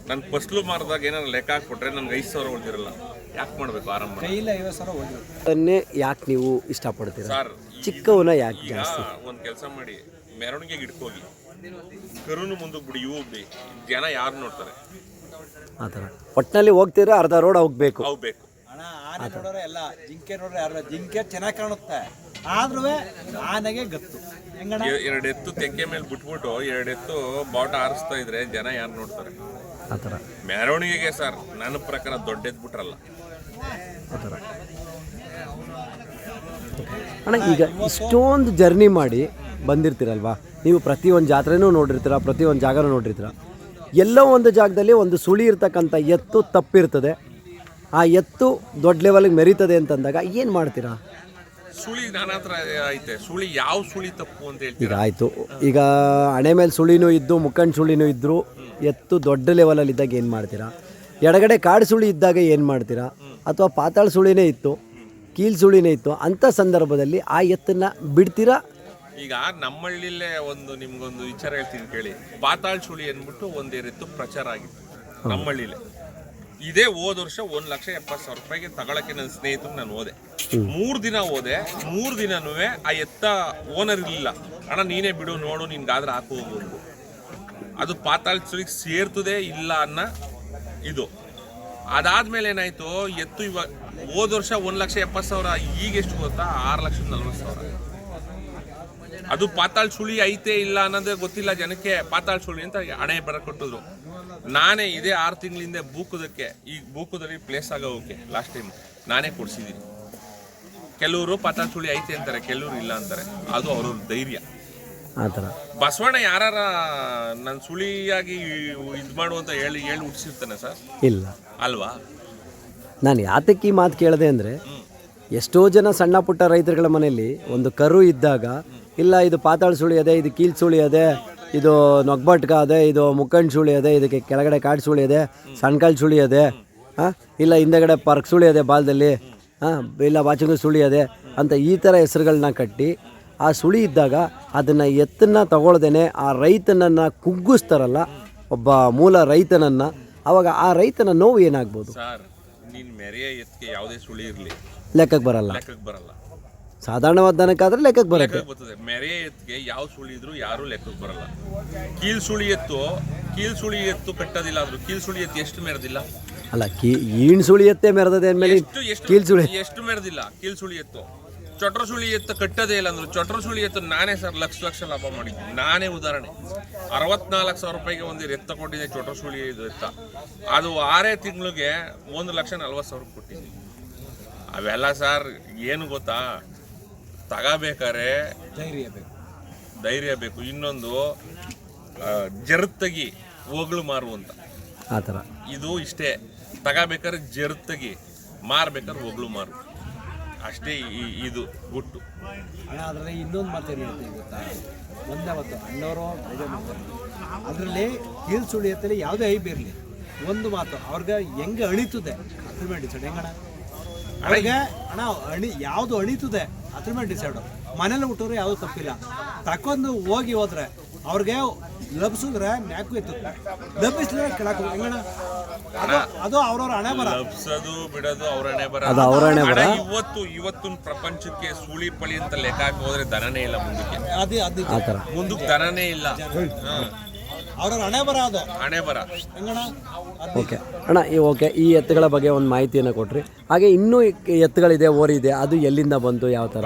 ನನ್ನ ಫಸ್ಲು ಮಾರಿದಾಗ ಏನಾದ್ರು ಲೆಕ್ಕ ಹಾಕ್ಬಿಟ್ರೆ ನನ್ಗೆ 5,000 ಉಳಿದಿರಲ್ಲ. ಯಾಕೆ ಮಾಡಬೇಕು? ಆರಾಮ ಕೈಯಿಂದ 50,000 ಹೋಗಿ ಅದನ್ನೇ ಯಾಕೆ ನೀವು ಇಷ್ಟಪಡ್ತೀರಾ? ಸರ್ ಚಿಕ್ಕವನ್ನ ಯಾಕೆ ಈಗ ಜಾಸ್ತಿ? ಒಂದು ಕೆಲಸ ಮಾಡಿ, ಮೆರವಣಿಗೆಗೆ ಇಟ್ಕೋಗಿ ಕರುನು ಮುಂದಕ್ಕೆ ಬಿಡಿ, ಇವು ಜನ ಯಾರು ನೋಡ್ತಾರೆ? ಆ ಥರ ಒಟ್ಟಿನಲ್ಲಿ ಹೋಗ್ತೀರಾ, ಅರ್ಧ ರೋಡ್ ಹೋಗ್ಬೇಕು. ಹೋಗ್ಬೇಕು. ಹಣ ಆನೆ ನೋಡೋರೆ ಎಲ್ಲ, ಜಿಂಕೆ ನೋಡ್ರೆ ಯಾರು? ಜಿಂಕೆ ಚೆನ್ನಾಗಿ ಕಾಣುತ್ತೆ, ಆದ್ರೂ ಆನೆಗೆ ಗತ್ತು. ಹೆಂಗಣ? ಎರಡು ಎತ್ತು ತೆಕ್ಕೆ ಮೇಲೆ ಬಿಟ್ಬಿಟ್ಟು ಎರಡು ಎತ್ತು ಬಾವುಟ ಹಾರಿಸ್ತಾ ಇದ್ರೆ ಜನ ಯಾರು ನೋಡ್ತಾರೆ? ಆ ಥರ ಮೆರವಣಿಗೆಗೆ ಸರ್, ನನ್ನ ಪ್ರಕಾರ ದೊಡ್ಡ ಎತ್ತು ಬಿಟ್ರಲ್ಲ. ಆ ಥರ ಅಣ್ಣ, ಈಗ ಇಷ್ಟೊಂದು ಜರ್ನಿ ಮಾಡಿ ಬಂದಿರ್ತೀರಲ್ವಾ ನೀವು, ಪ್ರತಿಯೊಂದು ಜಾತ್ರೆನೂ ನೋಡಿರ್ತೀರ, ಪ್ರತಿಯೊಂದು ಜಾಗನೂ ನೋಡಿರ್ತೀರ. ಎಲ್ಲೋ ಒಂದು ಜಾಗದಲ್ಲಿ ಒಂದು ಸುಳಿ ಇರ್ತಕ್ಕಂಥ ಎತ್ತು ತಪ್ಪಿರ್ತದೆ, ಆ ಎತ್ತು ದೊಡ್ಡ ಲೆವೆಲ್ಗೆ ಮೆರೀತದೆ ಅಂತಂದಾಗ ಏನು ಮಾಡ್ತೀರಾ? ಸುಳಿ ನನ್ನ ಹತ್ರ ಐತೆ. ಸುಳಿ ಯಾವ ಸುಳಿ ತಪ್ಪು ಅಂತ ಈಗ ಹೇಳ್ತೀರಾ? ಆಯಿತು, ಈಗ ಹಣೆ ಮೇಲೆ ಸುಳಿನೂ ಇದ್ದು ಮುಖಂಡ್ ಸುಳಿನೂ ಇದ್ದರೂ ಎತ್ತು ದೊಡ್ಡ ಲೆವೆಲಲ್ಲಿ ಇದ್ದಾಗ ಏನು ಮಾಡ್ತೀರಾ? ಎಡಗಡೆ ಕಾಡು ಸುಳಿ ಇದ್ದಾಗ ಏನು ಮಾಡ್ತೀರಾ? ಅಥವಾ ಪಾತಾಳ ಸುಳಿನೇ ಇತ್ತು, ಕೀಲ್ ಸುಳಿನೇ ಇತ್ತು, ಅಂಥ ಸಂದರ್ಭದಲ್ಲಿ ಆ ಎತ್ತನ್ನು ಬಿಡ್ತೀರಾ? ಈಗ ನಮ್ಮಳ್ಳಿಲೇ ಒಂದು ನಿಮ್ಗೊಂದು ವಿಚಾರ ಹೇಳ್ತೀನಿ ಕೇಳಿ. ಪಾತಾಳ್ ಸುಳಿ ಅಂದ್ಬಿಟ್ಟು ಒಂದೆರತ್ತು ಪ್ರಚಾರ ಆಗಿತ್ತು ನಮ್ಮಳ್ಳಿಲೇ. ಇದೇ ಹೋದ ವರ್ಷ 1,70,000 ರೂಪಾಯಿಗೆ ತಗೊಳಕ್ಕೆ ನನ್ನ ಸ್ನೇಹಿತರು ನಾನು ಹೋದೆ. 3 ದಿನ ಹೋದೆ. 3 ದಿನನೂ ಆ ಎತ್ತ ಓನರ್ ಇರಲಿಲ್ಲ. ಅಣ್ಣ ನೀನೇ ಬಿಡು, ನೋಡು ನಿನ್ಗಾದ್ರೆ ಹಾಕು ಹೋಗ್ಬೋದು. ಅದು ಪಾತಾಳ್ ಸುಳಿಗೆ ಸೇರ್ತದೆ ಇಲ್ಲ ಅನ್ನೋ ಇದು. ಅದಾದ್ಮೇಲೆ ಏನಾಯ್ತು, ಎತ್ತು ಇವಾಗ ಹೋದ ವರ್ಷ 1,70,000, ಈಗ ಎಷ್ಟು ಗೊತ್ತಾ? 6,40,000. ಅದು ಪಾತಾಳ್ ಸುಳಿ ಐತೆ ಇಲ್ಲ ಅನ್ನೋದೇ ಗೊತ್ತಿಲ್ಲ ಜನಕ್ಕೆ. ಪಾತಾಳ್ ಸುಳಿ ಅಂತ ಹಣೆ ಬರ ಕೊಟ್ಟಿದ್ರು. ನಾನೇ ಇದೇ 6 ತಿಂಗಳಿಂದ ಬೂಕುದಕ್ಕೆ, ಈಗ ಬೂಕುದಲ್ಲಿ ಪ್ಲೇಸ್ ಆಗೋಕೆ ಲಾಸ್ಟ್ ಟೈಮ್ ನಾನೇ ಕೊಡ್ಸಿದ್ದೀನಿ. ಕೆಲವರು ಪಾತಾಳ್ ಸುಳಿ ಐತೆ ಅಂತಾರೆ, ಕೆಲವರು ಇಲ್ಲ ಅಂತಾರೆ. ಅದು ಅವ್ರ ಧೈರ್ಯ. ಆ ಥರ ಬಸವಣ್ಣ ಯಾರ ನನ್ನ ಸುಳಿಯಾಗಿ ಇದು ಮಾಡು ಅಂತ ಹೇಳಿ ಹುಟ್ಟಿಸಿರ್ತಾನೆ ಸರ್? ಇಲ್ಲ ಅಲ್ವಾ? ನಾನು ಯಾತಕ್ಕೆ ಈ ಮಾತು ಕೇಳಿದೆ ಅಂದರೆ, ಎಷ್ಟೋ ಜನ ಸಣ್ಣ ಪುಟ್ಟ ರೈತರುಗಳ ಮನೆಯಲ್ಲಿ ಒಂದು ಕರು ಇದ್ದಾಗ, ಇಲ್ಲ ಇದು ಪಾತಾಳ ಸುಳಿ ಅದೇ, ಇದು ಕೀಲ್ ಸುಳಿ ಅದೇ, ಇದು ನೊಗ್ಬಟ್ಕ ಅದೇ, ಇದು ಮುಕ್ಕಂಡು ಸುಳಿ ಅದೇ, ಇದಕ್ಕೆ ಕೆಳಗಡೆ ಕಾಡು ಸುಳಿ ಅದೇ, ಸಣ್ಕಾಲು ಸುಳಿ ಅದೇ, ಇಲ್ಲ ಹಿಂದೆಗಡೆ ಪರ್ಕ್ ಸುಳಿ ಅದೇ ಬಾಲದಲ್ಲಿ, ಇಲ್ಲ ಬಾಚಂಗ ಸುಳಿ ಅದೇ ಅಂತ ಈ ಥರ ಹೆಸರುಗಳನ್ನ ಕಟ್ಟಿ ಆ ಸುಳಿ ಇದ್ದಾಗ ಅದನ್ನು ಎತ್ತನ್ನು ತಗೊಳ್ದೇನೆ ಆ ರೈತನನ್ನು ಕುಗ್ಗಿಸ್ತಾರಲ್ಲ, ಒಬ್ಬ ಮೂಲ ರೈತನನ್ನು. ಆವಾಗ ಆ ರೈತನ ನೋವು ಏನಾಗ್ಬೋದು? ಸರ್, ನೀನು ಮೆರೆಯ ಎತ್ತಿಗೆ ಯಾವುದೇ ಸುಳಿ ಇರಲಿ ಲೆಕ್ಕಕ್ಕೆ ಬರಲ್ಲ. ಲೆಕ್ಕಕ್ಕೆ ಬರಲ್ಲ. ಸಾಧಾರಣವಾದ ದನಕ್ಕಾದ್ರೆ ಲೆಕ್ಕಕ್ಕೆ ಬರುತ್ತೆ. ಬರ್ತದೆ. ಮೆರೆಯ ಎತ್ತಿಗೆ ಯಾವ ಸುಳಿ ಇದ್ರು ಯಾರು ಲೆಕ್ಕಕ್ಕೆ ಬರಲ್ಲ. ಕೀಲ್ ಸುಳಿ ಎತ್ತು ಕಟ್ಟೋದಿಲ್ಲ. ಆದ್ರೂ ಕೀಲ್ ಸುಳಿ ಎತ್ತು ಎಷ್ಟು ಮೆರೆದಿಲ್ಲ? ಅಲ್ಲ, ಈಣ್ ಸುಳಿ ಎತ್ತೇ ಮೆರೆದದೆ ಅಂದಮೇಲೆ ಕೀಲ್ ಸುಳಿ ಎಷ್ಟು ಮೆರೆದಿಲ್ಲ? ಕೀಲ್ ಸುಳಿ ಎತ್ತು. ಚೊಟ್ರ ಸುಳಿ ಎತ್ತು ಕಟ್ಟೋದೇ ಇಲ್ಲ ಅಂದ್ರು. ಚೊಟ್ರ ಸುಳಿ ಎತ್ತು ನಾನೇ ಸರ್ ಲಕ್ಷ ಲಾಭ ಮಾಡಿದ್ದೀನಿ. ನಾನೇ ಉದಾಹರಣೆ. 64,000 ರೂಪಾಯಿಗೆ ಒಂದು ಎತ್ತ ಕೊಟ್ಟಿದ್ದೆ, ಚೊಟ್ರ ಸುಳಿ ಇದು ಎತ್ತ. ಅದು 6 ತಿಂಗಳಿಗೆ 1,40,000 ಕೊಟ್ಟಿದ್ದೀನಿ. ಅವೆಲ್ಲ ಸರ್ ಏನು ಗೊತ್ತಾ, ತಗೋಬೇಕಾರೆ ಧೈರ್ಯ ಬೇಕು. ಇನ್ನೊಂದು ಜರುತ್ತಗಿ ಹೋಗ್ಲು ಮಾರು ಅಂತ ಆ ಥರ. ಇದು ಇಷ್ಟೇ. ತಗೋಬೇಕಾದ್ರೆ ಜರುತ್ತಗಿ, ಮಾರ್ಬೇಕಾದ್ರೆ ಹೋಗ್ಲು ಮಾರು ಅಷ್ಟೇ. ಇದು ಗುಟ್ಟು. ಅಣ್ಣ, ಅದರಲ್ಲಿ ಇನ್ನೊಂದು ಮಾತೇನು ಹೇಳ್ತೀವಿ ಗೊತ್ತಾ? ಒಂದೇ ಮಾತು ಅಣ್ಣವರು ಅದರಲ್ಲಿ ಕೀಲ್ ಸುಳಿ ಎತ್ತಲ್ಲಿ ಯಾವುದೇ ಐಬ್ ಇರಲಿ, ಒಂದು ಮಾತು ಅವ್ರಿಗೆ ಹೆಂಗೆ ಅಣಿತದೆ ಅದ್ರ ಮೇಲೆ ಡಿಸೈಡ್. ಹೆಂಗಣ್ಣ ಅವ್ರಿಗೆ ಅಣ್ಣ ಯಾವುದು ಅಣಿತದೆ ಅದ್ರ ಮೇಲೆ ಡಿಸೈಡು. ಮನೇಲಿ ಹುಟ್ಟೋರು ಯಾವುದು ತಪ್ಪಿಲ್ಲ. ತಕೊಂಡು ಹೋದ್ರೆ ಅವ್ರಿಗೆ ಲಭಿಸಿದ್ರೆ ಮ್ಯಾಕು ಎತ್ತುತ್ತೆ, ಲಭಿಸಿದ್ರೆ ಕೆಳಕ್ಕೆ. ಹೆಂಗಣ್ಣ ಅದು ಅವ್ರವ್ರ ಹಣೆ ಬರ. ಲಭಿಸೋದು ಬಿಡೋದು ಅವ್ರ ಹಣೆ ಬರ. ಅದು ಅವ್ರ ಹಣೆ ಬರ. ಇವತ್ತಿನ ಪ್ರಪಂಚಕ್ಕೆ ಸುಳಿ ಪಳಿ ಅಂತ ಲೆಕ್ಕ ಹಾಕಿ ಹೋದ್ರೆ ದನನೇ ಇಲ್ಲ ಮುಂದಕ್ಕೆ. ಆ ಥರ ಮುಂದಕ್ಕೆ ದನನೇ ಇಲ್ಲ. ಅವ್ರವ್ರ ಹಣೆ ಬರ, ಅದು ಹಣೆ ಬರ. ಹೆಂಗಣ್ಣ? ಓಕೆ ಅಣ್ಣ, ಓಕೆ, ಈ ಎತ್ತುಗಳ ಬಗ್ಗೆ ಒಂದು ಮಾಹಿತಿಯನ್ನು ಕೊಟ್ರಿ. ಹಾಗೆ ಇನ್ನೂ ಎತ್ತುಗಳಿದೆ, ಓರಿ ಇದೆ, ಅದು ಎಲ್ಲಿಂದ ಬಂತು, ಯಾವ ಥರ?